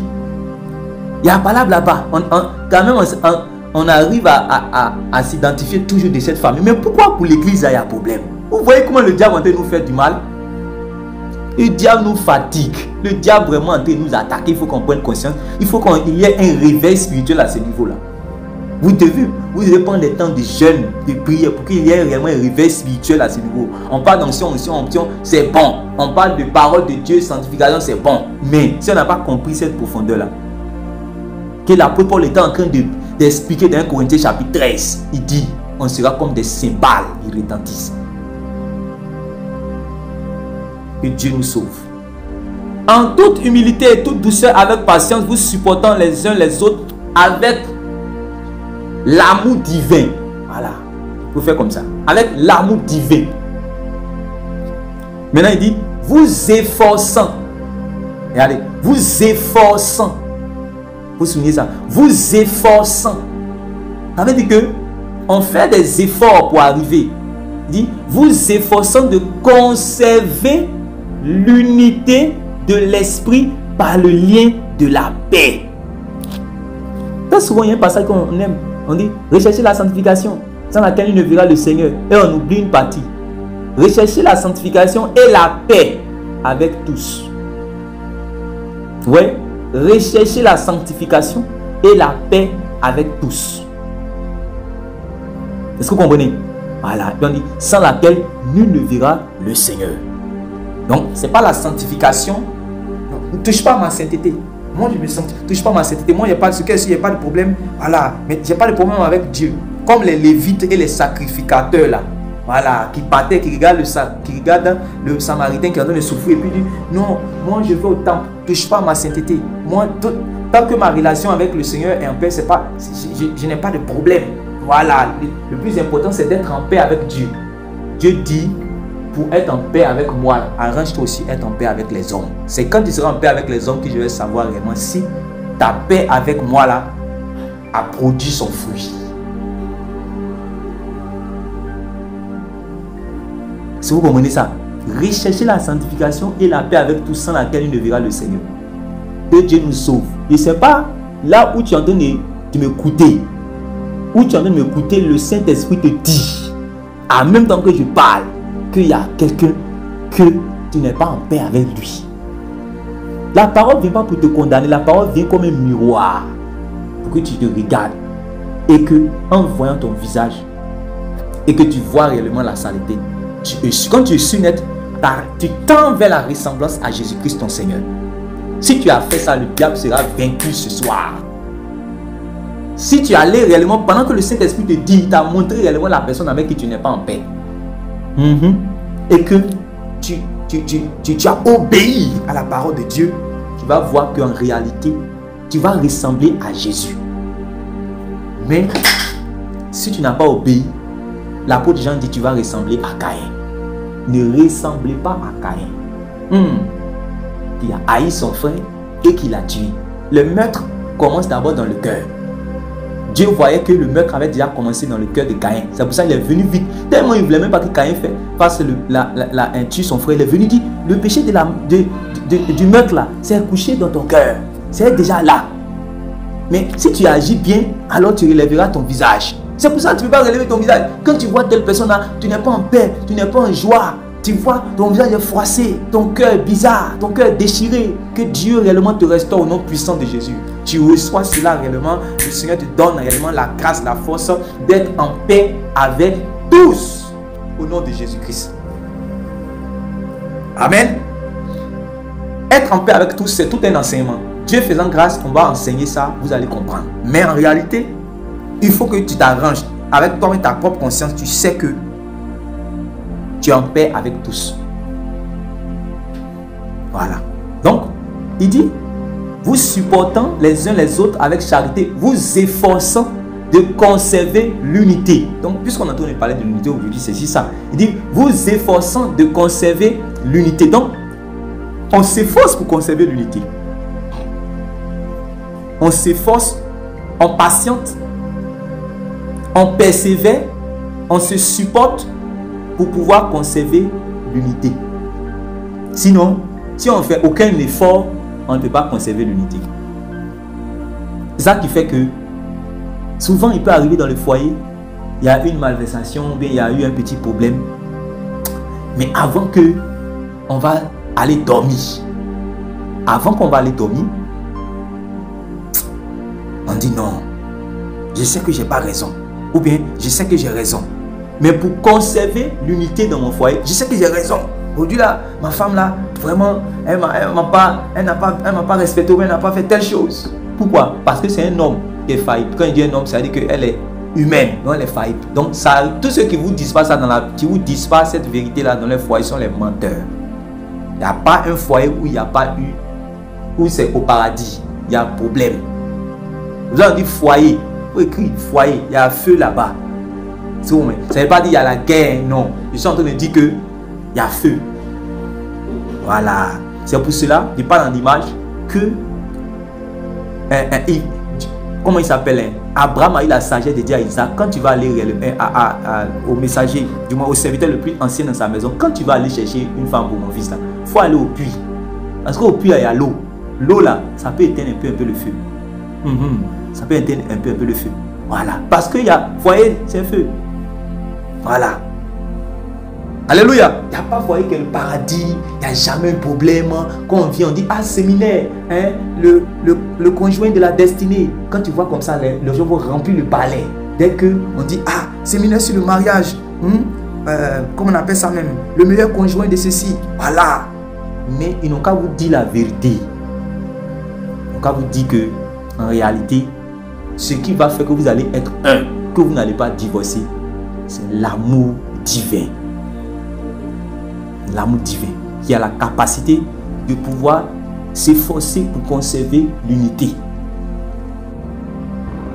Il y a un palabre là-bas. Quand même, on arrive à s'identifier toujours de cette famille. Mais pourquoi pour l'église, il y a un problème? Vous voyez comment le diable est en train de nous faire du mal? Le diable nous fatigue. Le diable vraiment en train de nous attaquer. Il faut qu'on prenne conscience. Il faut qu'il y ait un réveil spirituel à ce niveau-là. Vous devez prendre des temps de jeûne, de prière pour qu'il y ait réellement un réveil spirituel à ce niveau. On parle d'onction, c'est bon. On parle de parole de Dieu, sanctification, c'est bon. Mais si on n'a pas compris cette profondeur-là, que l'apôtre Paul était en train d'expliquer dans 1 Corinthiens chapitre 13, il dit, on sera comme des cymbales, ils retentissent. Que Dieu nous sauve. En toute humilité et toute douceur, avec patience, vous supportant les uns les autres avec l'amour divin. Voilà. Il faut faire comme ça. Avec l'amour divin. Maintenant, il dit, vous efforçant. Regardez, vous efforçant. Vous souvenez ça? Vous efforçant. Ça veut dire que on fait des efforts pour arriver. Il dit, vous efforçant de conserver l'unité de l'esprit par le lien de la paix. Très souvent, il y a un passage qu'on aime. On dit, recherchez la sanctification, sans laquelle il ne verra le Seigneur. Et on oublie une partie. Recherchez la sanctification et la paix avec tous. Oui, recherchez la sanctification et la paix avec tous. Est-ce que vous comprenez? Voilà. Et on dit, sans laquelle nul ne verra le Seigneur. Donc, ce n'est pas la sanctification. Ne touche pas à ma sainteté. Moi, je me sens, touche pas à ma sainteté. Moi, il n'y a pas de problème. Voilà. Mais j'ai pas de problème avec Dieu. Comme les Lévites et les sacrificateurs là. Voilà, qui partait, qui regarde le Samaritain qui est en train de souffrir et puis dit, non, moi je vais au temple, touche pas à ma sainteté. Moi, tant que ma relation avec le Seigneur est en paix, c'est pas, je n'ai pas de problème. Voilà, le plus important c'est d'être en paix avec Dieu. Dieu dit, pour être en paix avec moi, arrange-toi aussi être en paix avec les hommes. C'est quand tu seras en paix avec les hommes que je vais savoir vraiment si ta paix avec moi là a produit son fruit. Si vous comprenez ça, recherchez la sanctification et la paix avec tous sans laquelle il ne verra le Seigneur. Que Dieu nous sauve. Je ne sais pas, là où tu es en train de m'écouter, le Saint-Esprit te dit, en même temps que je parle, qu'il y a quelqu'un que tu n'es pas en paix avec lui. La parole ne vient pas pour te condamner, la parole vient comme un miroir pour que tu te regardes et que, en voyant ton visage et que tu vois réellement la saleté, quand tu es su net, tu tends vers la ressemblance à Jésus-Christ ton Seigneur. Si tu as fait ça, le diable sera vaincu ce soir. Si tu allais réellement, pendant que le Saint-Esprit te dit, il t'a montré réellement la personne avec qui tu n'es pas en paix. Et que tu as obéi à la parole de Dieu, tu vas voir qu'en réalité, tu vas ressembler à Jésus. Mais si tu n'as pas obéi, l'apôtre Jean dit tu vas ressembler à Caïn. Ne ressemblez pas à Caïn. Qui a haï son frère et qui l'a tué. Le meurtre commence d'abord dans le cœur. Dieu voyait que le meurtre avait déjà commencé dans le cœur de Caïn. C'est pour ça qu'il est venu vite. Tellement il ne voulait même pas que Caïn fasse tue son frère. Il est venu dire, le péché du meurtre là, c'est couché dans ton cœur. C'est déjà là. Mais si tu agis bien, alors tu relèveras ton visage. C'est pour ça que tu ne peux pas relever ton visage. Quand tu vois telle personne là, tu n'es pas en paix, tu n'es pas en joie. Tu vois, ton visage est froissé, ton cœur est bizarre, ton cœur est déchiré. Que Dieu réellement te restaure au nom puissant de Jésus. Tu reçois cela réellement. Le Seigneur te donne réellement la grâce, la force d'être en paix avec tous. Au nom de Jésus-Christ. Amen. Être en paix avec tous, c'est tout un enseignement. Dieu faisant grâce, on va enseigner ça, vous allez comprendre. Mais en réalité, il faut que tu t'arranges avec toi et ta propre conscience. Tu sais que tu es en paix avec tous. Voilà. Donc, il dit, vous supportant les uns les autres avec charité, vous efforçant de conserver l'unité. Donc, puisqu'on est en train de parler de l'unité aujourd'hui, c'est ça. Il dit, vous efforçant de conserver l'unité. Donc, on s'efforce pour conserver l'unité. On s'efforce, on patiente, on persévère, on se supporte pour pouvoir conserver l'unité. Sinon, si on ne fait aucun effort, on ne peut pas conserver l'unité. C'est ça qui fait que souvent il peut arriver dans le foyer, il y a une malversation, ou bien il y a eu un petit problème. Mais avant que on va aller dormir, on dit non, je sais que j'ai pas raison. Ou bien, je sais que j'ai raison. Mais pour conserver l'unité dans mon foyer, je sais que j'ai raison. Aujourd'hui là, ma femme là, vraiment, elle m'a pas respecté ou elle n'a pas fait telle chose. Pourquoi? Parce que c'est un homme qui est faillible. Quand il dit un homme, ça veut dire qu'elle est humaine, donc elle est faillible. Donc ça, tous ceux qui vous disent pas ça qui vous disent pas cette vérité là dans les foyers sont les menteurs. Il n'y a pas un foyer où il n'y a pas eu, où c'est au paradis. Il y a un problème. Vous avez dit foyer. Vous écrivez foyer. Il y a un feu là-bas. Ça ne veut pas dire qu'il y a la guerre. Non. Je suis en train de dire qu'il y a feu. Voilà. C'est pour cela, je parle en image que comment il s'appelle? Abraham a eu la sagesse de dire à Isaac, quand tu vas aller au messager, du moins au serviteur le plus ancien dans sa maison, quand tu vas aller chercher une femme pour mon fils là, il faut aller au puits. Parce qu'au puits, il y a l'eau. L'eau là, ça peut éteindre un peu le feu. Ça peut éteindre un peu le feu. Voilà. Parce qu'il y a foyer, c'est feu. Voilà. Alléluia. Il n'y a pas foyer que le paradis. Il n'y a jamais un problème. Quand on vient, on dit, ah, séminaire, hein, le conjoint de la destinée. Quand tu vois comme ça, les gens vont remplir le palais. Dès qu'on dit, ah, séminaire sur le mariage. Comment on appelle ça même? Le meilleur conjoint de ceci. Voilà. Mais ils n'ont qu'à vous dire la vérité. Ils n'ont qu'à vous dire que, en réalité, ce qui va faire que vous allez être un, que vous n'allez pas divorcer, c'est l'amour divin. L'amour divin qui a la capacité de pouvoir s'efforcer pour conserver l'unité.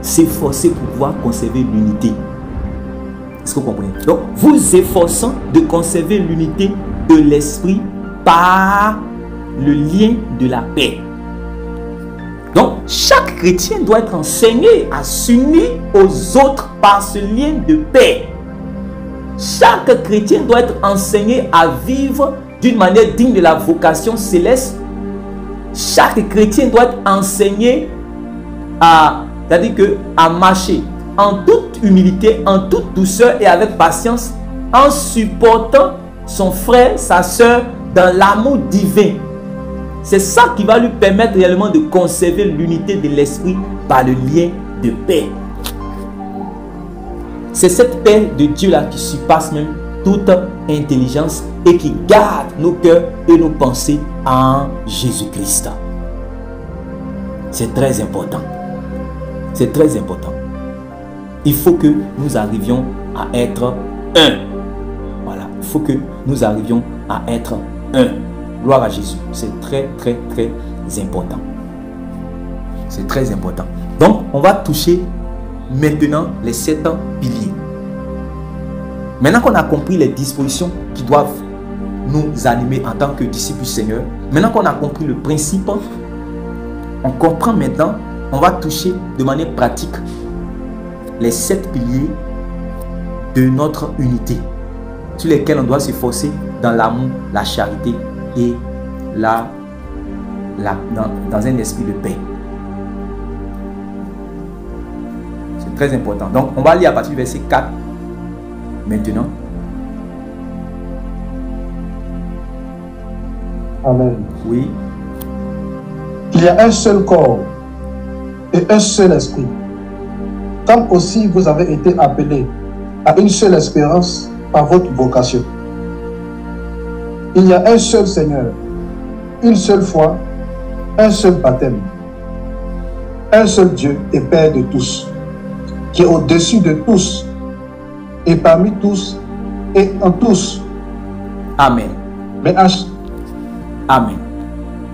S'efforcer pour pouvoir conserver l'unité. Est-ce que vous comprenez? Donc, vous efforçant de conserver l'unité de l'esprit par le lien de la paix. Donc, chaque chrétien doit être enseigné à s'unir aux autres par ce lien de paix. Chaque chrétien doit être enseigné à vivre d'une manière digne de la vocation céleste. Chaque chrétien doit être enseigné à, c'est-à-dire que, à marcher en toute humilité, en toute douceur et avec patience, en supportant son frère, sa soeur dans l'amour divin. C'est ça qui va lui permettre réellement de conserver l'unité de l'esprit par le lien de paix. C'est cette paix de Dieu là qui surpasse même toute intelligence et qui garde nos cœurs et nos pensées en Jésus-Christ. C'est très important. C'est très important. Il faut que nous arrivions à être un. Voilà. Il faut que nous arrivions à être un. Gloire à Jésus. C'est très, très, très important. C'est très important. Donc, on va toucher maintenant les 7 piliers. Maintenant qu'on a compris les dispositions qui doivent nous animer en tant que disciples du Seigneur, maintenant qu'on a compris le principe, on comprend maintenant, on va toucher de manière pratique les 7 piliers de notre unité, sur lesquels on doit s'efforcer dans l'amour, la charité et dans un esprit de paix. C'est très important. Donc, on va lire à partir du verset 4 maintenant. Amen. Oui. Il y a un seul corps et un seul esprit. Comme aussi vous avez été appelés à une seule espérance par votre vocation. Il y a un seul Seigneur, une seule foi, un seul baptême, un seul Dieu et Père de tous, qui est au-dessus de tous, et parmi tous, et en tous. Amen. Mais Amen.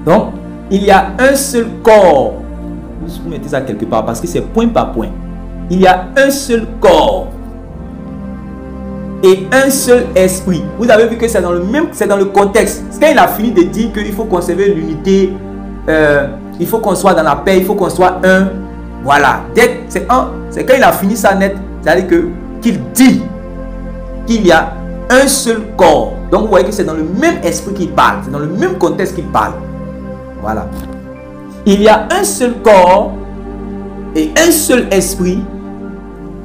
Donc, il y a un seul corps. Vous mettez ça quelque part parce que c'est point par point. Il y a un seul corps et un seul esprit. Vous avez vu que c'est dans le même, c'est dans le contexte. C'est quand il a fini de dire qu'il faut conserver l'unité, il faut qu'on soit dans la paix, il faut qu'on soit un. Voilà. C'est quand il a fini ça net, c'est-à-dire que qu'il dit qu'il y a un seul corps. Donc vous voyez que c'est dans le même esprit qu'il parle, c'est dans le même contexte qu'il parle. Voilà. Il y a un seul corps et un seul esprit,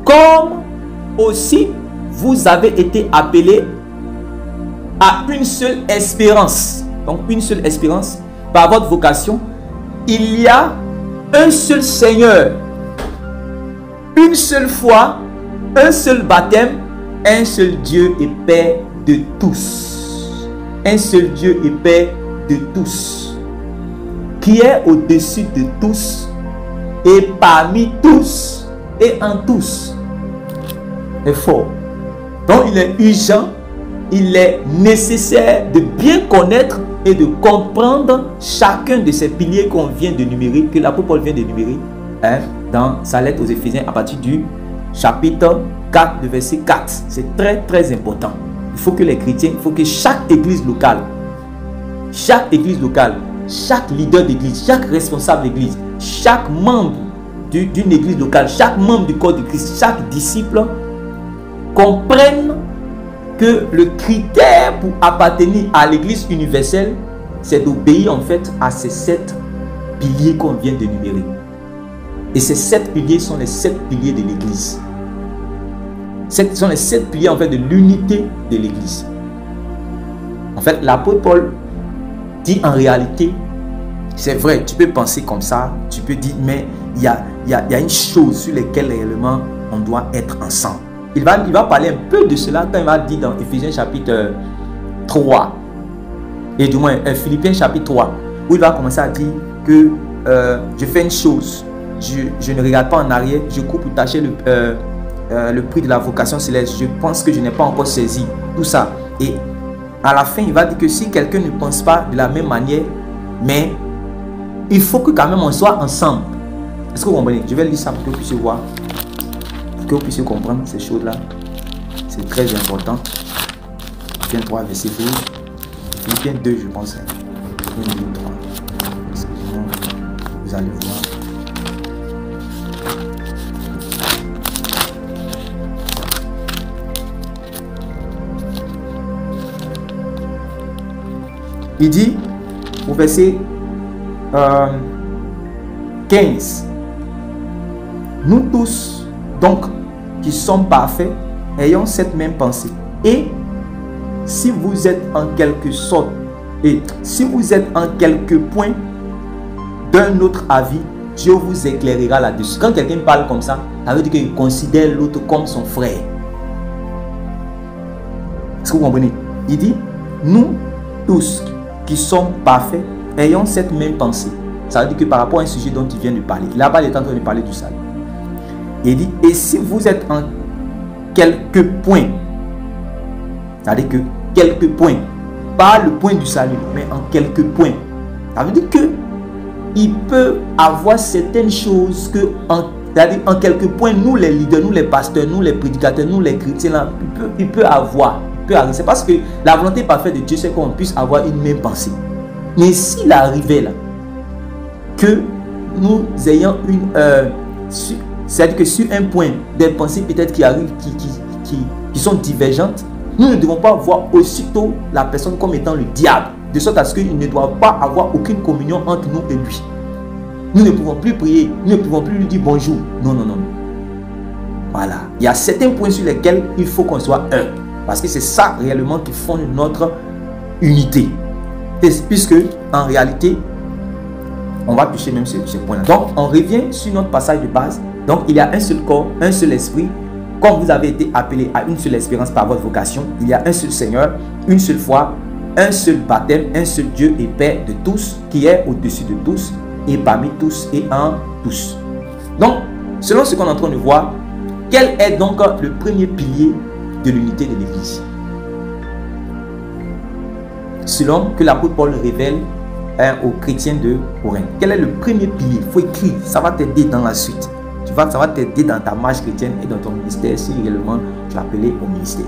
comme aussi vous avez été appelés à une seule espérance. Donc une seule espérance par votre vocation. Il y a un seul Seigneur, une seule foi, un seul baptême, un seul Dieu et Père de tous. Un seul Dieu et Père de tous, qui est au-dessus de tous et parmi tous et en tous. C'est fort. Donc il est urgent, il est nécessaire de bien connaître et de comprendre chacun de ces piliers qu'on vient de numérer, que l'apôtre Paul vient de numérer dans sa lettre aux Éphésiens à partir du chapitre 4, le verset 4. C'est très très important. Il faut que les chrétiens, il faut que chaque église locale, chaque leader d'église, chaque responsable d'église, chaque membre d'une église locale, chaque membre du corps de Christ, chaque disciple comprenne que le critère pour appartenir à l'église universelle, c'est d'obéir en fait à ces 7 piliers qu'on vient de numérer. Et ces 7 piliers sont les 7 piliers de l'église. Ce sont les 7 piliers en fait de l'unité de l'église. En fait, l'apôtre Paul dit en réalité, c'est vrai, tu peux penser comme ça, tu peux dire, mais il y a une chose sur laquelle réellement on doit être ensemble. Il va parler un peu de cela quand il va dire dans Éphésiens chapitre 3, et du moins Philippiens chapitre 3, où il va commencer à dire que je fais une chose, je ne regarde pas en arrière, je cours pour tâcher le prix de la vocation céleste. Je pense que je n'ai pas encore saisi tout ça. Et à la fin, il va dire que si quelqu'un ne pense pas de la même manière, mais il faut que quand même on soit ensemble. Est-ce que vous comprenez? Je vais lire ça pour que vous puissiez voir, pour que vous puissiez comprendre ces choses-là. C'est très important. Philippiens 3, verset 12. Philippiens 2, je pense. Philippiens 2, 3. Vous allez voir. Il dit au verset 15, nous tous donc qui sommes parfaits, ayons cette même pensée. Et si vous êtes en quelque sorte, et si vous êtes en quelque point d'un autre avis, Dieu vous éclairera là-dessus. Quand quelqu'un parle comme ça, ça veut dire qu'il considère l'autre comme son frère. Est-ce que vous comprenez? Il dit, nous tous qui sommes parfaits, ayons cette même pensée. Ça veut dire que par rapport à un sujet dont il vient de parler, là-bas il est en train de parler du salut. Il dit, et si vous êtes en quelques points, c'est-à-dire que quelques points, pas le point du salut, mais en quelques points, ça veut dire que il peut avoir certaines choses que, c'est-à-dire en quelques points, nous les leaders, nous les pasteurs, nous les prédicateurs, nous les chrétiens, là, il peut avoir. C'est parce que la volonté parfaite de Dieu, c'est qu'on puisse avoir une même pensée. Mais s'il arrivait là, que nous ayons une... c'est-à-dire que sur un point, des pensées peut-être qui arrivent, qui sont divergentes, nous ne devons pas voir aussitôt la personne comme étant le diable, de sorte à ce qu'il ne doit pas avoir aucune communion entre nous et lui. Nous ne pouvons plus prier, nous ne pouvons plus lui dire bonjour. Non, non, non. Voilà. Il y a certains points sur lesquels il faut qu'on soit un. Parce que c'est ça réellement qui fonde notre unité. Et puisque en réalité, on va toucher même ce point-là. Donc, on revient sur notre passage de base. Donc, il y a un seul corps, un seul esprit. Comme vous avez été appelé à une seule espérance par votre vocation, il y a un seul Seigneur, une seule foi, un seul baptême, un seul Dieu et Père de tous, qui est au-dessus de tous, et parmi tous et en tous. Donc, selon ce qu'on est en train de voir, quel est donc le premier pilier de l'unité de l'Église? Selon que l'apôtre Paul révèle aux chrétiens de Corinthe. Quel est le premier pilier? Il faut écrire, ça va t'aider dans la suite. Ça va t'aider dans ta marche chrétienne et dans ton ministère si réellement tu es appelé au ministère.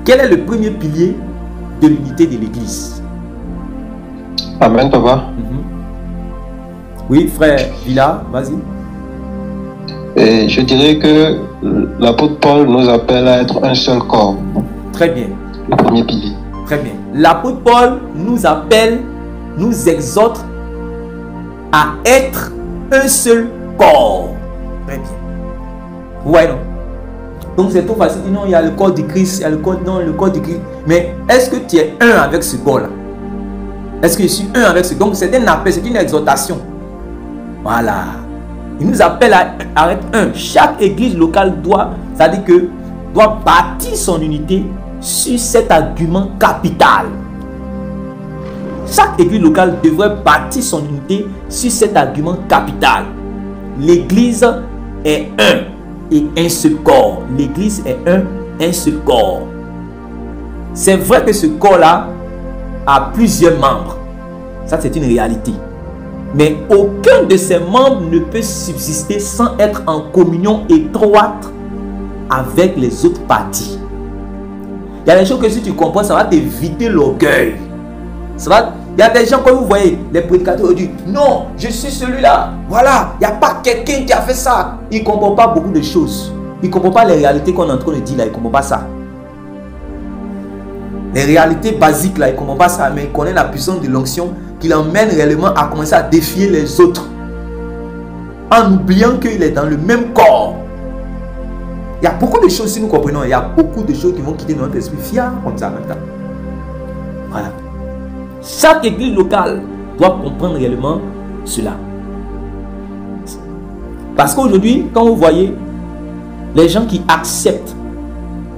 Quel est le premier pilier de l'unité de l'Église? Amen, papa. Oui, frère Villa, vas-y. Et je dirais que l'apôtre Paul nous appelle à être un seul corps. Très bien. Le premier pilier. Très bien. L'apôtre Paul nous appelle, nous exhorte à être un seul corps. Très bien. Vous voyez, non? Donc c'est trop facile de dire non, il y a le corps du Christ, il y a le corps, non, le corps du Christ. Mais est-ce que tu es un avec ce corps-là? Est-ce que je suis un avec ce corps? Donc c'est un appel, c'est une exhortation. Voilà. Il nous appelle à être un. Chaque église locale doit bâtir son unité sur cet argument capital. Chaque église locale devrait bâtir son unité sur cet argument capital. L'église est un et un seul corps. L'église est un seul corps. C'est vrai que ce corps-là a plusieurs membres. Ça, c'est une réalité. Mais aucun de ces membres ne peut subsister sans être en communion étroite avec les autres parties. Il y a des choses que si tu comprends, ça va t'éviter l'orgueil. Il y a des gens, quand vous voyez, les prédicateurs disent non, je suis celui-là. Voilà, il n'y a pas quelqu'un qui a fait ça. Il ne comprend pas beaucoup de choses. Il ne comprend pas les réalités qu'on est en train de dire là. Il ne comprend pas ça. Les réalités basiques là, il ne comprend pas ça. Mais il connaît la puissance de l'onction qui l'emmène réellement à commencer à défier les autres. En oubliant qu'il est dans le même corps. Il y a beaucoup de choses, si nous comprenons, il y a beaucoup de choses qui vont quitter notre esprit fier comme ça en même temps. Voilà. Chaque église locale doit comprendre réellement cela. Parce qu'aujourd'hui, quand vous voyez les gens qui acceptent,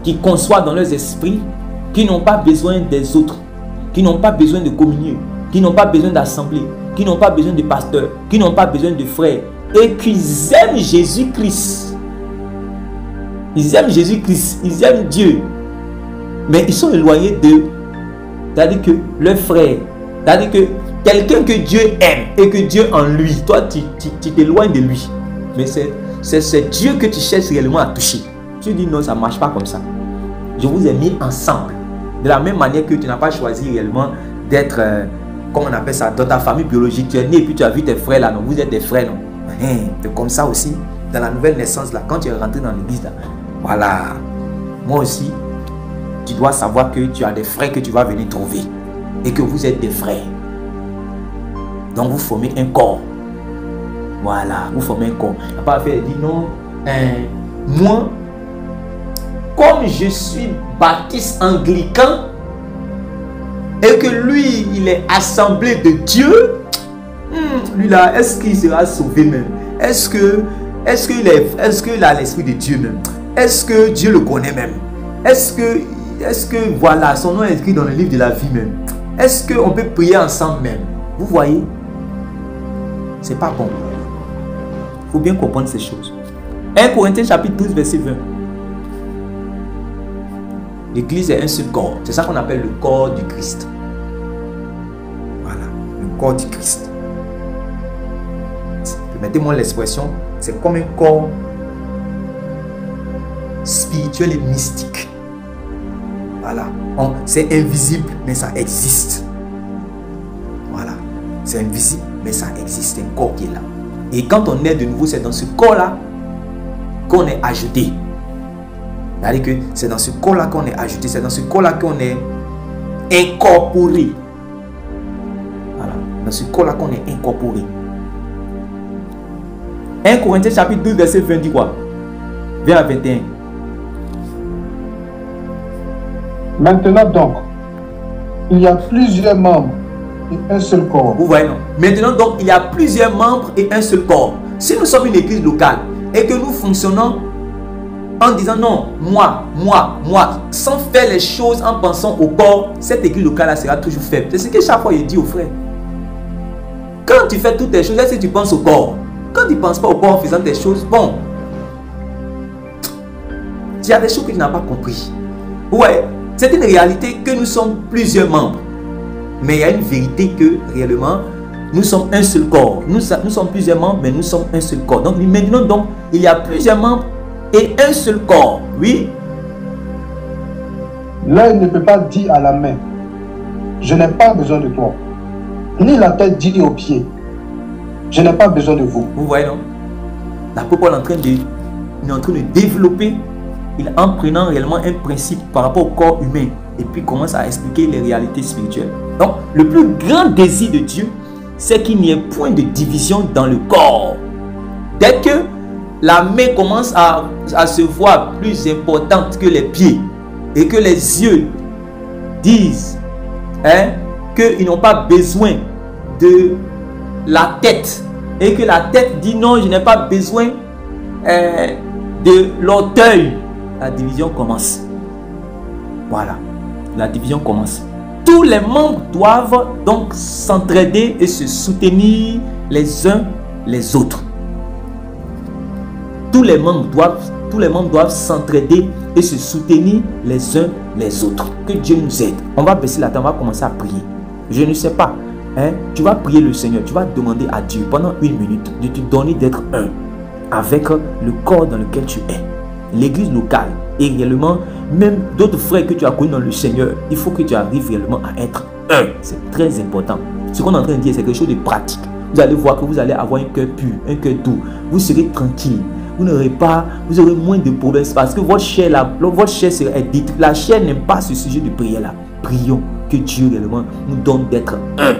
qui conçoivent dans leurs esprits, qui n'ont pas besoin des autres, qui n'ont pas besoin de communier, qui n'ont pas besoin d'assemblée, qui n'ont pas besoin de pasteurs, qui n'ont pas besoin de frères, et qu'ils aiment Jésus-Christ. Ils aiment Jésus-Christ, ils aiment Dieu. Mais ils sont éloignés d'eux. C'est-à-dire que leur frère, c'est-à-dire que quelqu'un que Dieu aime et que Dieu en lui, toi tu t'éloignes de lui. Mais c'est Dieu que tu cherches réellement à toucher. Tu dis non, ça ne marche pas comme ça. Je vous ai mis ensemble. De la même manière que tu n'as pas choisi réellement d'être, comment on appelle ça, dans ta famille biologique. Tu es né et puis tu as vu tes frères là, non, vous êtes des frères, non. C'est comme ça aussi, dans la nouvelle naissance là, quand tu es rentré dans l'église là, voilà. Moi aussi, tu dois savoir que tu as des frères que tu vas venir trouver et que vous êtes des frères. Donc vous formez un corps. Voilà, vous formez un corps. Il n'y a pas à faire dire non, moi, comme je suis baptiste anglican et que lui, il est assemblé de Dieu, lui là, est-ce qu'il sera sauvé même? Est-ce qu'il a l'esprit de Dieu même? Est-ce que Dieu le connaît même? Est-ce que voilà, son nom est écrit dans le livre de la vie même? Est-ce qu'on peut prier ensemble même? Vous voyez? C'est pas bon. Il faut bien comprendre ces choses. 1 Corinthiens chapitre 12 verset 20. L'église est un seul corps. C'est ça qu'on appelle le corps du Christ. Voilà, le corps du Christ. Permettez-moi l'expression, c'est comme un corps spirituel et mystique. Voilà. C'est invisible, mais ça existe. Voilà. C'est invisible, mais ça existe. Un corps qui est là. Et quand on est de nouveau, c'est dans ce corps-là qu'on est ajouté. C'est-à-dire que c'est dans ce corps-là qu'on est ajouté. C'est dans ce corps-là qu'on est incorporé. Voilà. Dans ce corps-là qu'on est incorporé. 1 Corinthiens chapitre 12 verset 20 dit quoi? 20 à 21. Maintenant donc, il y a plusieurs membres et un seul corps. Vous voyez non? Maintenant donc, il y a plusieurs membres et un seul corps. Si nous sommes une église locale et que nous fonctionnons en disant non, moi, sans faire les choses en pensant au corps, cette église locale sera toujours faible. C'est ce que chaque fois je dis aux frères. Quand tu fais toutes tes choses, est-ce que tu penses au corps? Quand tu ne penses pas au corps en faisant des choses, bon, il y a des choses que tu n'as pas compris. Ouais, c'est une réalité que nous sommes plusieurs membres. Mais il y a une vérité que réellement, nous sommes un seul corps. Nous sommes plusieurs membres, mais nous sommes un seul corps. Donc maintenant, donc, il y a plusieurs membres et un seul corps. Oui. L'œil ne peut pas dire à la main, je n'ai pas besoin de toi. Ni la tête dit aux pieds, je n'ai pas besoin de vous. Vous voyez, non? L'apôtre Paul est en train de développer, en prenant réellement un principe par rapport au corps humain, et puis commence à expliquer les réalités spirituelles. Donc, le plus grand désir de Dieu, c'est qu'il n'y ait point de division dans le corps. Dès que la main commence à se voir plus importante que les pieds, et que les yeux disent qu'ils n'ont pas besoin de la tête, et que la tête dit non, je n'ai pas besoin de l'orteil, la division commence. Voilà, la division commence. Tous les membres doivent donc s'entraider et se soutenir les uns les autres. Tous les membres doivent s'entraider et se soutenir les uns les autres. Que Dieu nous aide. On va baisser la tête, on va commencer à prier. Je ne sais pas. Tu vas prier le Seigneur, tu vas demander à Dieu pendant 1 minute de te donner d'être un avec le corps dans lequel tu es, l'église locale et réellement même d'autres frères que tu as connus dans le Seigneur. Il faut que tu arrives réellement à être un. C'est très important. Ce qu'on est en train de dire, c'est quelque chose de pratique. Vous allez voir que vous allez avoir un cœur pur, un cœur doux. Vous serez tranquille. Vous aurez moins de problèmes parce que votre chair sera détruite. La chair n'aime pas ce sujet de prière là. Prions que Dieu réellement nous donne d'être un.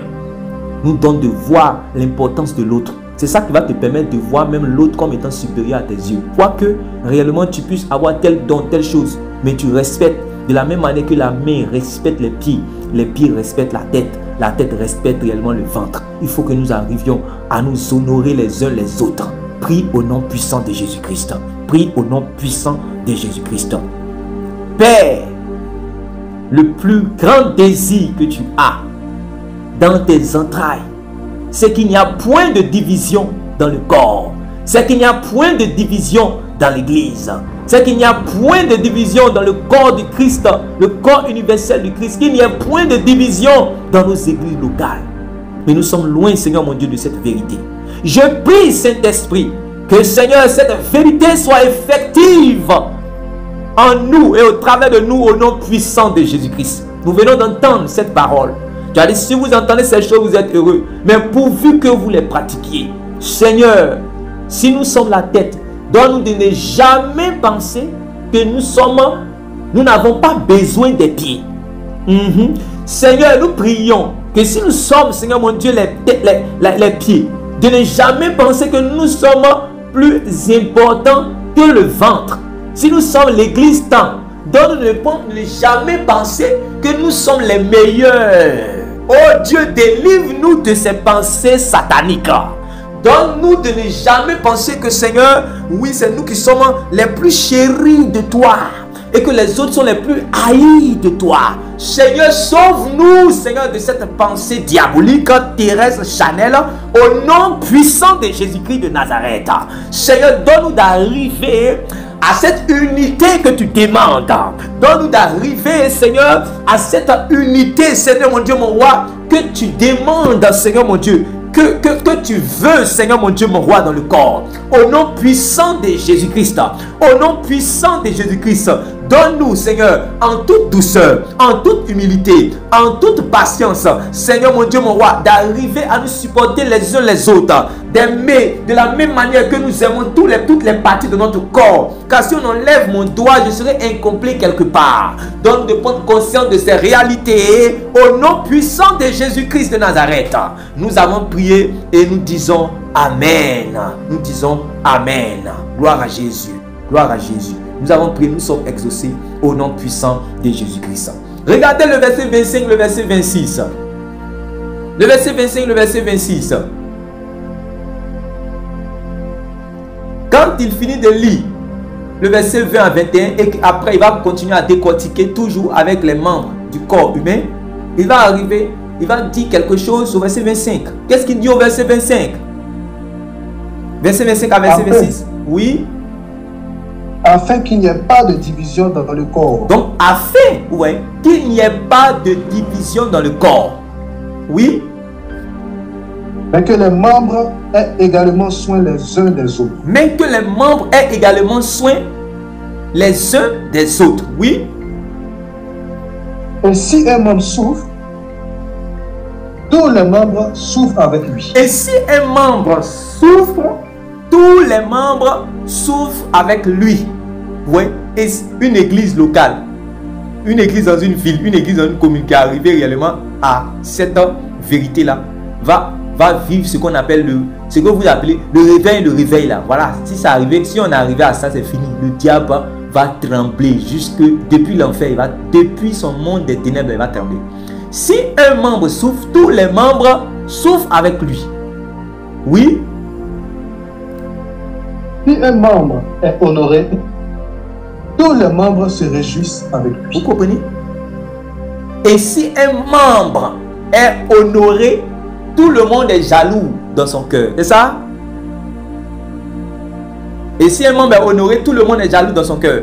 Nous donne de voir l'importance de l'autre. C'est ça qui va te permettre de voir même l'autre comme étant supérieur à tes yeux. Quoique réellement tu puisses avoir tel don, telle chose, mais tu respectes de la même manière que la main respecte les pieds respectent la tête respecte réellement le ventre. Il faut que nous arrivions à nous honorer les uns les autres. Prie au nom puissant de Jésus-Christ. Prie au nom puissant de Jésus-Christ. Père, le plus grand désir que tu as dans tes entrailles, c'est qu'il n'y a point de division dans le corps. c'est qu'il n'y a point de division dans l'église. C'est qu'il n'y a point de division dans le corps du Christ, le corps universel du Christ. Qu'il n'y a point de division dans nos églises locales. Mais nous sommes loin, Seigneur mon Dieu, de cette vérité. Je prie, Saint-Esprit, que, Seigneur, cette vérité soit effective en nous et au travers de nous, au nom puissant de Jésus-Christ. Nous venons d'entendre cette parole. Tu as dit, si vous entendez ces choses, vous êtes heureux. Mais pourvu que vous les pratiquiez. Seigneur, si nous sommes la tête, donne-nous de ne jamais penser que nous n'avons pas besoin des pieds. Seigneur, nous prions que si nous sommes, Seigneur mon Dieu, les pieds, de ne jamais penser que nous sommes plus importants que le ventre. Si nous sommes l'église temps, donne-nous de ne jamais penser que nous sommes les meilleurs. Oh Dieu, délivre-nous de ces pensées sataniques. Donne-nous de ne jamais penser que, Seigneur, oui, c'est nous qui sommes les plus chéris de toi et que les autres sont les plus haïs de toi. Seigneur, sauve-nous, Seigneur, de cette pensée diabolique, Thérèse Chanel, au nom puissant de Jésus-Christ de Nazareth. Seigneur, donne-nous d'arriver à cette unité que tu demandes. Donne-nous d'arriver, Seigneur, à cette unité, Seigneur mon Dieu, mon roi, que tu demandes, Seigneur mon Dieu, que tu veux, Seigneur mon Dieu, mon roi, dans le corps. Au nom puissant de Jésus-Christ, au nom puissant de Jésus-Christ, donne-nous, Seigneur, en toute douceur, en toute humilité, en toute patience, Seigneur mon Dieu, mon roi, d'arriver à nous supporter les uns les autres, d'aimer de la même manière que nous aimons toutes les parties de notre corps. Car si on enlève mon doigt, je serai incomplet quelque part. Donne de prendre conscience de ces réalités au nom puissant de Jésus-Christ de Nazareth. Nous avons prié et nous disons Amen. Nous disons Amen. Gloire à Jésus. Gloire à Jésus. Nous avons prié, nous sommes exaucés au nom puissant de Jésus-Christ. Regardez le verset 25, le verset 26. Le verset 25, le verset 26. Quand il finit de lire le verset 20 à 21 et qu'après il va continuer à décortiquer toujours avec les membres du corps humain, il va arriver, il va dire quelque chose au verset 25. Qu'est-ce qu'il dit au verset 25? Verset 25 à verset 26. Oui. Afin qu'il n'y ait pas de division dans le corps. Donc, afin, ouais, qu'il n'y ait pas de division dans le corps. Oui. Mais que les membres aient également soin les uns des autres. Mais que les membres aient également soin les uns des autres. Oui. Et si un membre souffre, tous les membres souffrent avec lui. Et si un membre souffre, tous les membres souffrent avec lui. Oui. Et une église locale, une église dans une ville, une église dans une commune qui est arrivée réellement à cette vérité-là, va vivre ce qu'on appelle ce que vous appelez le réveil là. Voilà, si ça arrive, si on est arrivé à ça, c'est fini. Le diable va trembler jusque depuis l'enfer, depuis son monde des ténèbres, il va trembler. Si un membre souffre, tous les membres souffrent avec lui. Oui. Si un membre est honoré, tous les membres se réjouissent avec lui. Vous comprenez? Et si un membre est honoré, tout le monde est jaloux dans son cœur. C'est ça? Et si un membre est honoré, tout le monde est jaloux dans son cœur.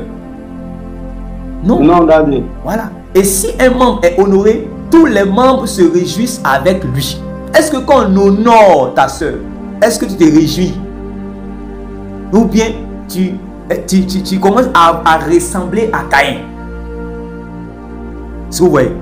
Non. Non, Daddy. Voilà. Et si un membre est honoré, tous les membres se réjouissent avec lui. Est-ce que quand on honore ta soeur, est-ce que tu te réjouis? Ou bien tu commences à ressembler à Caïn? Si vous voyez,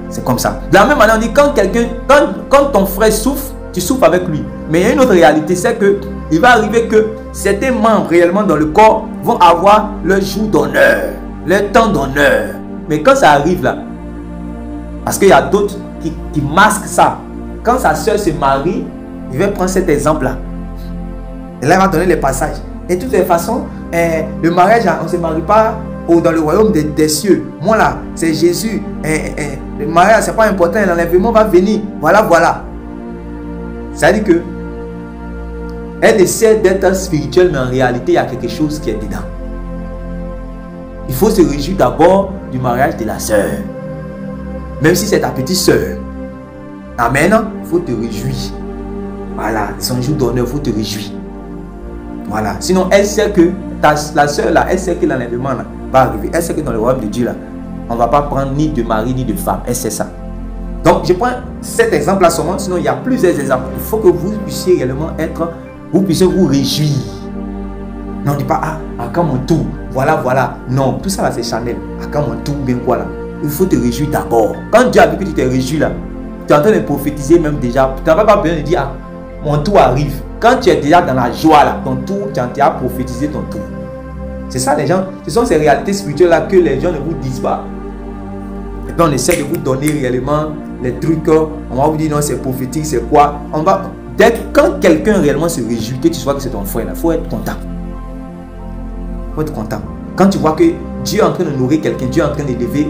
c'est comme ça. De la même manière, on dit quand ton frère souffre, tu souffres avec lui. Mais il y a une autre réalité, c'est que il va arriver que certains membres réellement dans le corps vont avoir leur jour d'honneur, leur temps d'honneur. Mais quand ça arrive là, parce qu'il y a d'autres qui masquent ça. Quand sa soeur se marie, il va prendre cet exemple-là. Et là, il va donner les passages. Et de toutes les façons, le mariage, on ne se marie pas dans le royaume des cieux. Moi là, c'est Jésus. Le mariage, c'est pas important. L'enlèvement va venir. Voilà. Ça veut dire que elle essaie d'être spirituelle, mais en réalité, il y a quelque chose qui est dedans. Il faut se réjouir d'abord du mariage de la sœur. Même si c'est ta petite sœur. Amen. Il faut te réjouir. Voilà, son jour d'honneur, il faut te réjouir. Voilà. Sinon, elle sait que la soeur là, elle sait que l'enlèvement là va arriver. Elle sait que dans le royaume de Dieu là, on ne va pas prendre ni de mari ni de femme. Elle sait ça. Donc, je prends cet exemple là seulement. Sinon, il y a plusieurs exemples. Il faut que vous puissiez réellement être, vous puissiez vous réjouir. Non, on ne dit pas, ah, quand mon tour, voilà. Non, tout ça là, c'est Chanel. Ah, quand mon tour, bien quoi là. Il faut te réjouir d'abord. Quand Dieu a vu que tu t'es réjoui là, tu es en train de prophétiser même déjà. Tu n'as pas besoin de dire, ah, mon tour arrive. Quand tu es déjà dans la joie là, ton tour, tu as prophétisé ton tour. C'est ça les gens, ce sont ces réalités spirituelles là que les gens ne vous disent pas. Et puis on essaie de vous donner réellement les trucs, on va vous dire non c'est prophétique, c'est quoi. Quand quelqu'un réellement se réjouit, que tu vois que c'est ton frère, il faut être content. Il faut être content. Quand tu vois que Dieu est en train de nourrir quelqu'un, Dieu est en train d'élever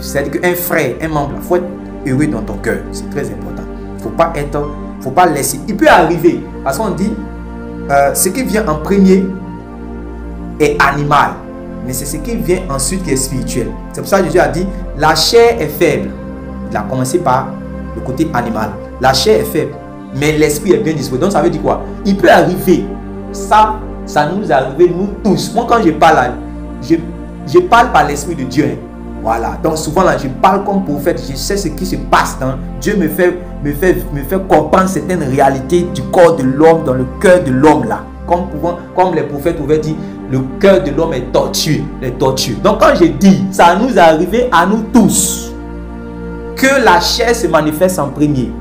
c'est-à-dire qu'un frère, un membre, il faut être heureux dans ton cœur. C'est très important. Il ne faut pas laisser. Il peut arriver, parce qu'on dit, ce qui vient en premier est animal, mais c'est ce qui vient ensuite qui est spirituel. C'est pour ça que Jésus a dit, la chair est faible. Il a commencé par le côté animal. La chair est faible, mais l'esprit est bien disposé. Donc ça veut dire quoi? Il peut arriver, ça nous arrive nous tous. Moi quand je parle là, je parle par l'esprit de Dieu. Voilà. Donc souvent là, je parle comme prophète. Je sais ce qui se passe. Dieu me fait comprendre certaines réalités du corps de l'homme, dans le cœur de l'homme là. Comme les prophètes pouvaient dire, le cœur de l'homme est tortueux. Donc quand je dis, ça nous est arrivé à nous tous, que la chair se manifeste en premier.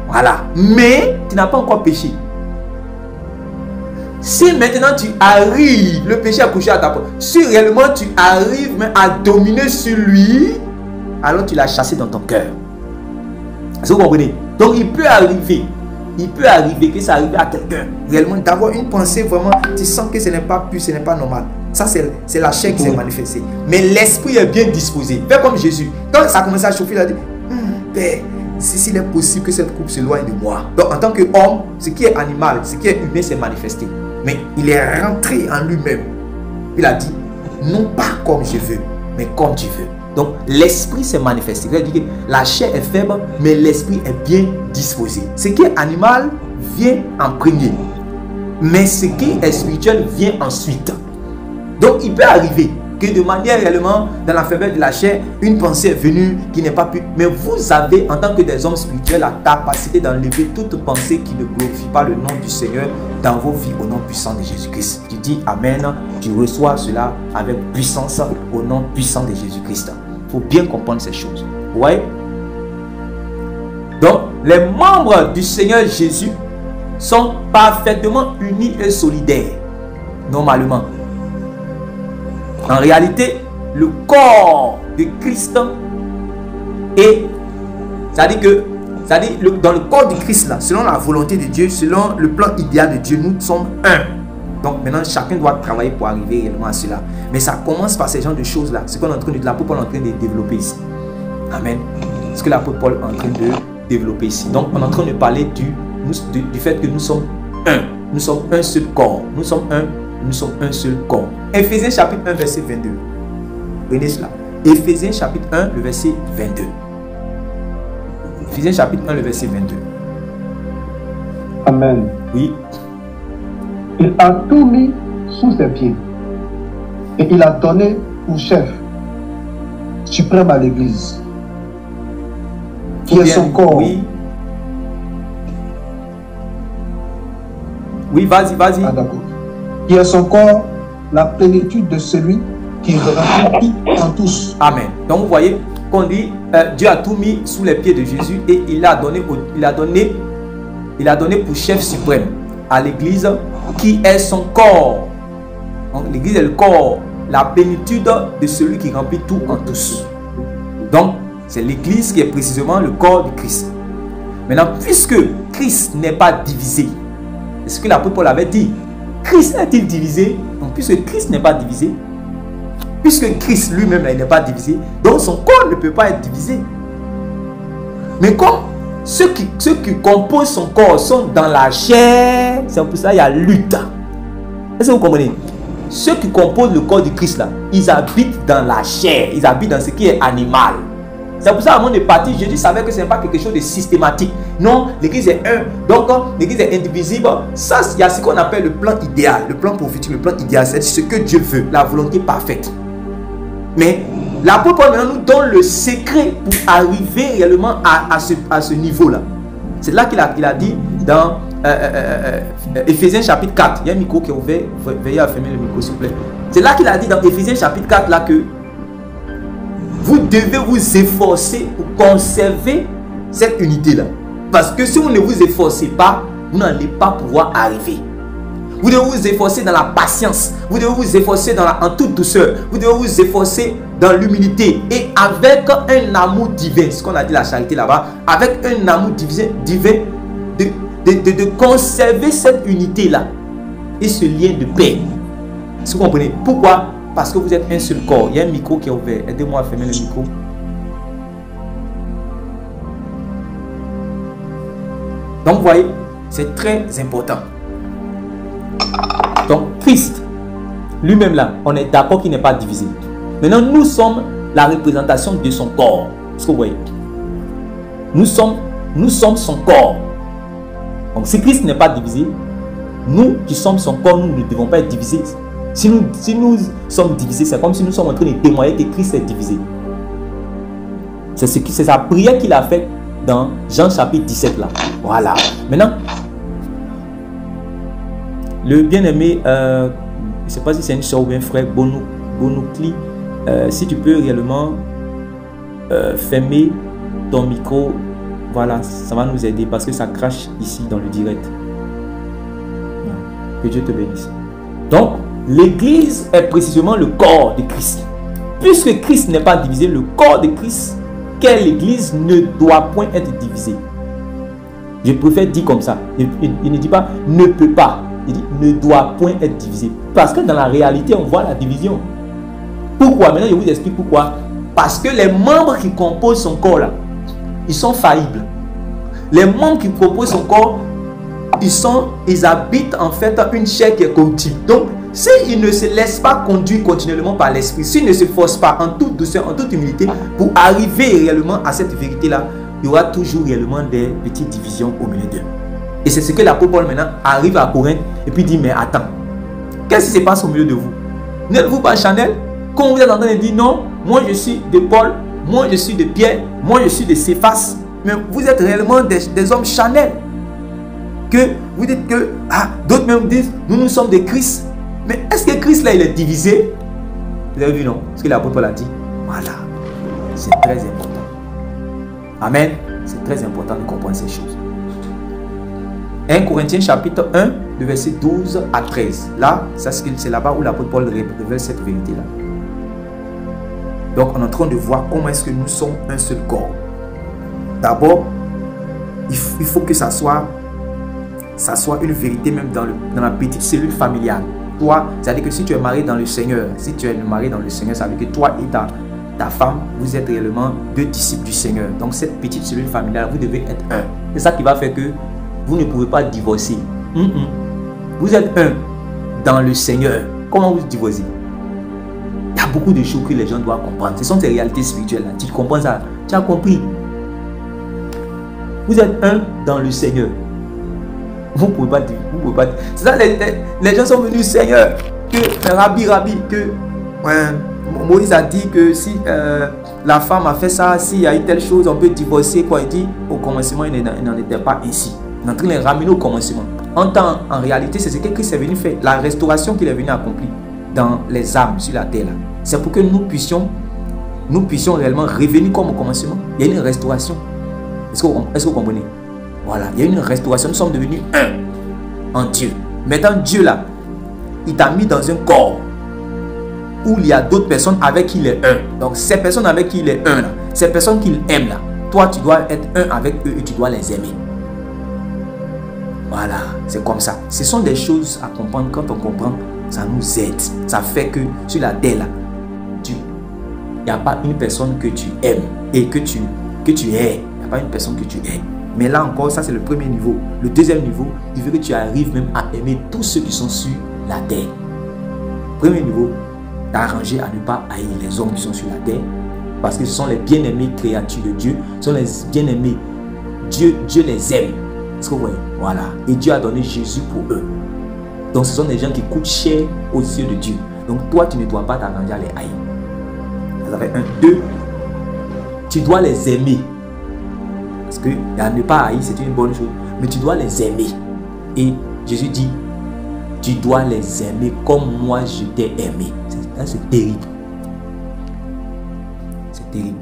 Voilà. Mais tu n'as pas encore péché. Si maintenant tu arrives, le péché a couché à ta porte, si réellement tu arrives même à dominer sur lui, alors tu l'as chassé dans ton cœur. Est-ce que vous comprenez? Donc il peut arriver que ça arrive à quelqu'un, réellement d'avoir une pensée vraiment, tu sens que ce n'est pas pur, ce n'est pas normal. Ça c'est la chair qui s'est manifestée. Mais l'esprit est bien disposé. Fais comme Jésus. Quand ça a commencé à chauffer, il a dit, Père, s'il est possible que cette coupe s'éloigne de moi. Donc en tant qu'homme, ce qui est animal, ce qui est humain s'est manifesté. Mais il est rentré en lui-même. Il a dit, non pas comme je veux, mais comme tu veux. Donc l'esprit s'est manifesté. Il a dit que la chair est faible, mais l'esprit est bien disposé. Ce qui est animal vient en premier, mais ce qui est spirituel vient ensuite. Donc il peut arriver que de manière réellement, dans la faiblesse de la chair, une pensée est venue qui n'est pas pu. Mais vous avez, en tant que des hommes spirituels, la capacité d'enlever toute pensée qui ne glorifie pas le nom du Seigneur dans vos vies au nom puissant de Jésus-Christ. Tu dis Amen, tu reçois cela avec puissance au nom puissant de Jésus-Christ. Il faut bien comprendre ces choses. Ouais. Donc, les membres du Seigneur Jésus sont parfaitement unis et solidaires. Normalement. En réalité, le corps de Christ est, c'est-à-dire que, dans le corps de Christ là, selon la volonté de Dieu, selon le plan idéal de Dieu, nous sommes un. Donc maintenant, chacun doit travailler pour arriver réellement à cela. Mais ça commence par ces genres de choses là. Ce qu'on est en train de, l'apôtre Paul est en train de développer ici. Amen. Ce que l'apôtre Paul est en train de développer ici. Donc on est en train de parler du fait que nous sommes un. Nous sommes un seul corps. Nous sommes un seul corps. Éphésiens chapitre 1 verset 22. Prenez cela. Éphésiens chapitre 1 le verset 22. Éphésiens chapitre 1 le verset 22. Amen. Oui. Il a tout mis sous ses pieds. Et il a donné pour chef suprême à l'église, qui est son corps. Oui. Oui, vas-y. Ah, d'accord. Qui est son corps, la plénitude de celui qui remplit tout en tous. Amen. Donc vous voyez qu'on dit Dieu a tout mis sous les pieds de Jésus et il a donné pour chef suprême à l'église qui est son corps. Donc l'église est le corps, la plénitude de celui qui remplit tout en tous. Donc c'est l'église qui est précisément le corps de Christ. Maintenant, puisque Christ n'est pas divisé, c'est ce que l'apôtre Paul avait dit. Christ est-il divisé? Donc puisque Christ n'est pas divisé, puisque Christ lui-même n'est pas divisé, donc son corps ne peut pas être divisé. Mais comme ceux qui composent son corps sont dans la chair, c'est pour ça qu'il y a lutte. Est-ce que vous comprenez? Ceux qui composent le corps de Christ là, ils habitent dans la chair, ils habitent dans ce qui est animal. C'est pour ça, avant de partir, Jésus savait que ce n'est pas quelque chose de systématique. Non, l'église est un. Donc, l'église est indivisible. Ça, il y a ce qu'on appelle le plan idéal, le plan prophétique, le plan idéal. C'est ce que Dieu veut, la volonté parfaite. Mais l'apôtre Paul maintenant nous donne le secret pour arriver réellement à ce niveau-là. C'est là qu'il a dit dans Éphésiens chapitre 4. Il y a un micro qui est ouvert. Veuillez à fermer le micro, s'il vous plaît. C'est là qu'il a dit dans Éphésiens chapitre 4 là que vous devez vous efforcer pour conserver cette unité-là. Parce que si vous ne vous efforcez pas, vous n'allez pas pouvoir arriver. Vous devez vous efforcer dans la patience. Vous devez vous efforcer en toute douceur. Vous devez vous efforcer dans l'humilité. Et avec un amour divin, ce qu'on a dit la charité là-bas, avec un amour divin, de conserver cette unité-là et ce lien de paix. Est-ce que vous comprenez? Pourquoi? Parce que vous êtes un seul corps. Il y a un micro qui est ouvert. Aidez-moi à fermer le micro. Donc, vous voyez, c'est très important. Donc, Christ, lui-même là, on est d'accord qu'il n'est pas divisé. Maintenant, nous sommes la représentation de son corps. Est-ce que vous voyez? Nous sommes son corps. Donc, si Christ n'est pas divisé, nous qui sommes son corps, nous ne devons pas être divisés. Si nous sommes divisés, c'est comme si nous sommes en train de témoigner que Christ est divisé. C'est sa prière qu'il a faite dans Jean chapitre 17 là. Voilà. Maintenant, le bien-aimé, je ne sais pas si c'est une soeur ou un frère, Bonoukli, si tu peux réellement fermer ton micro, voilà, ça va nous aider parce que ça crache ici dans le direct. Que Dieu te bénisse. Donc, l'église est précisément le corps de Christ. Puisque Christ n'est pas divisé, le corps de Christ, quelle église ne doit point être divisée. Je préfère dire comme ça. Il ne dit pas ne peut pas. Il dit ne doit point être divisé. Parce que dans la réalité, on voit la division. Pourquoi? Maintenant, je vous explique pourquoi. Parce que les membres qui composent son corps là, ils sont faillibles. Les membres qui composent son corps, ils habitent en fait une chair qui est corruptible. Donc, s'ils ne se laissent pas conduire continuellement par l'esprit, s'ils ne se forcent pas en toute douceur, en toute humilité, pour arriver réellement à cette vérité-là, il y aura toujours réellement des petites divisions au milieu d'eux. Et c'est ce que l'apôtre Paul maintenant arrive à Corinthe et puis dit, mais attends, qu'est-ce qui se passe au milieu de vous? N'êtes-vous pas Chanel? Quand vous êtes en train de dire, non, moi je suis de Paul, moi je suis de Pierre, moi je suis de Céphas, mais vous êtes réellement des hommes Chanel. Que vous dites que, d'autres même disent, nous sommes des Christ. Mais est-ce que Christ là il est divisé? Vous avez vu non? Ce que l'apôtre Paul a dit. Voilà. C'est très important. Amen. C'est très important de comprendre ces choses. 1 Corinthiens chapitre 1, le verset 12 à 13. Là, c'est là-bas où l'apôtre Paul révèle cette vérité-là. Donc, on est en train de voir comment est-ce que nous sommes un seul corps. D'abord, il faut que ça soit une vérité même dans la petite cellule familiale. Toi, c'est-à-dire que si tu es marié dans le Seigneur, ça veut dire que toi et ta femme, vous êtes réellement deux disciples du Seigneur. Donc cette petite cellule familiale, vous devez être un. C'est ça qui va faire que vous ne pouvez pas divorcer. Vous êtes un dans le Seigneur. Comment vous divorcez? Il y a beaucoup de choses que les gens doivent comprendre. Ce sont des réalités spirituelles. Là. Tu comprends ça? Tu as compris? Vous êtes un dans le Seigneur. Vous ne pouvez pas dire. C'est ça, les gens sont venus, Seigneur, que Rabbi, que Moïse a dit que si la femme a fait ça, s'il y a eu telle chose, on peut divorcer. Quoi, il dit, au commencement, il n'en était pas ainsi. On est en train de les ramener au commencement. En réalité, c'est ce que Christ est venu faire. La restauration qu'il est venu accomplir dans les âmes sur la terre. C'est pour que nous puissions réellement revenir comme au commencement. Il y a une restauration. Est-ce que vous comprenez? Voilà, il y a une restauration. Nous sommes devenus un en Dieu. Maintenant, Dieu là, il t'a mis dans un corps où il y a d'autres personnes avec qui il est un. Donc, ces personnes avec qui il est un, là, ces personnes qu'il aime là, toi, tu dois être un avec eux et tu dois les aimer. Voilà, c'est comme ça. Ce sont des choses à comprendre. Quand on comprend, ça nous aide. Ça fait que sur la terre là, il n'y a pas une personne que tu aimes et que tu hais. Il n'y a pas une personne que tu hais. Mais là encore, ça c'est le premier niveau. Le deuxième niveau, il veut que tu arrives même à aimer tous ceux qui sont sur la terre. Premier niveau, t'arranger à ne pas haïr les hommes qui sont sur la terre. Parce que ce sont les bien-aimées créatures de Dieu. Ce sont les bien-aimés. Dieu les aime. Est-ce que vous voyez? Voilà. Et Dieu a donné Jésus pour eux. Donc ce sont des gens qui coûtent cher aux yeux de Dieu. Donc toi, tu ne dois pas t'arranger à les haïr. Ça fait 1, 2. Tu dois les aimer. Parce que ne pas haïr, c'est une bonne chose. Mais tu dois les aimer. Et Jésus dit, tu dois les aimer comme moi je t'ai aimé. C'est terrible. C'est terrible.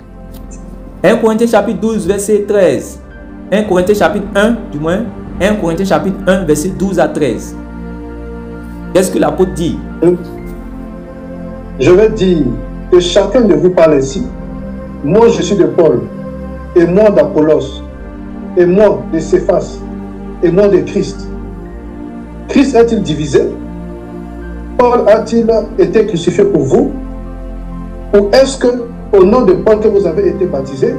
1 Corinthiens chapitre 12, verset 13. 1 Corinthiens chapitre 1, du moins. 1 Corinthiens chapitre 1, verset 12 à 13. Qu'est-ce que l'apôtre dit? Je vais dire que chacun de vous parle ainsi. Moi, je suis de Paul, et moi d'Apollos, et moi de Céphas, et moi de Christ. Christ a-t-il divisé? Paul a-t-il été crucifié pour vous? Ou est-ce que, au nom de Paul que vous avez été baptisé?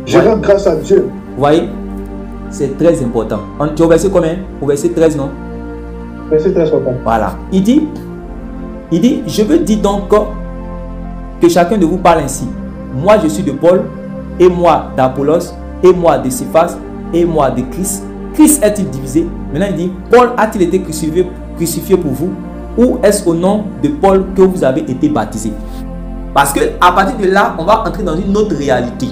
Je rends grâce à Dieu. Vous voyez? C'est très important. Tu es au verset combien? Au verset 13, non? Verset 13, papa. Voilà. Il dit, je veux dire donc que chacun de vous parle ainsi. Moi, je suis de Paul, et moi d'Apollos, et moi de Céphas, et moi de Christ. Christ est-il divisé? Maintenant, il dit, Paul a-t-il été crucifié pour vous? Ou est-ce au nom de Paul que vous avez été baptisé? Parce que à partir de là, on va entrer dans une autre réalité.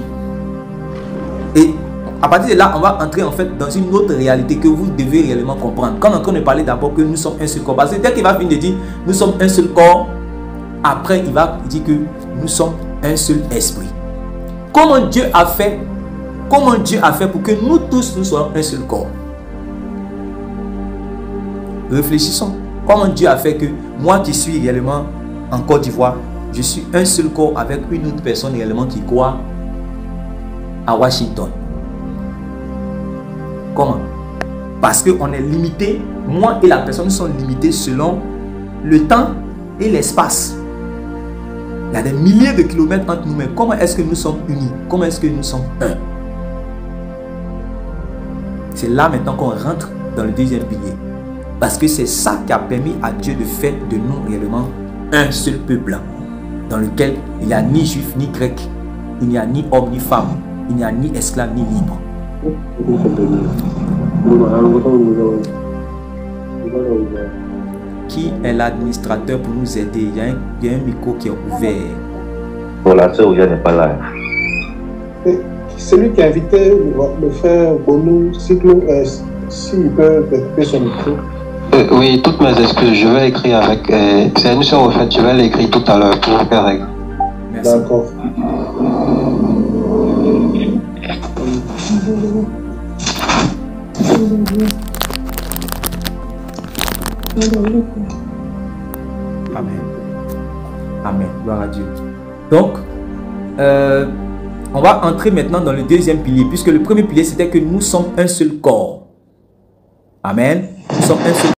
Et à partir de là, on va entrer en fait dans une autre réalité que vous devez réellement comprendre. Quand on est en train de parler d'abord que nous sommes un seul corps. Parce que dès qu'il va finir de dire nous sommes un seul corps, après il va dire que nous sommes un seul esprit. Comment Dieu a fait pour que nous tous nous soyons un seul corps? Réfléchissons. Comment Dieu a fait que moi qui suis réellement en Côte d'Ivoire, je suis un seul corps avec une autre personne réellement qui croit à Washington? Comment? Parce qu'on est limité, moi et la personne sont limités selon le temps et l'espace. Il y a des milliers de kilomètres entre nous, mais comment est-ce que nous sommes unis? Comment est-ce que nous sommes un? C'est là maintenant qu'on rentre dans le deuxième pilier. Parce que c'est ça qui a permis à Dieu de faire de nous réellement un seul peuple, dans lequel il n'y a ni juif ni grec, il n'y a ni homme ni femme, il n'y a ni esclave ni libre. Qui est l'administrateur pour nous aider? Il y a un micro qui est ouvert. Bon, la sœur n'est pas là. Celui qui a invité le frère Bonou, s'il peut couper son micro. Oui, toutes mes excuses, je vais écrire avec... c'est une sœur, en fait, je vais l'écrire tout à l'heure pour faire règle. D'accord. Amen. Amen. Gloire à Dieu. Donc, on va entrer maintenant dans le deuxième pilier, puisque le premier pilier, c'était que nous sommes un seul corps. Amen. Nous sommes un seul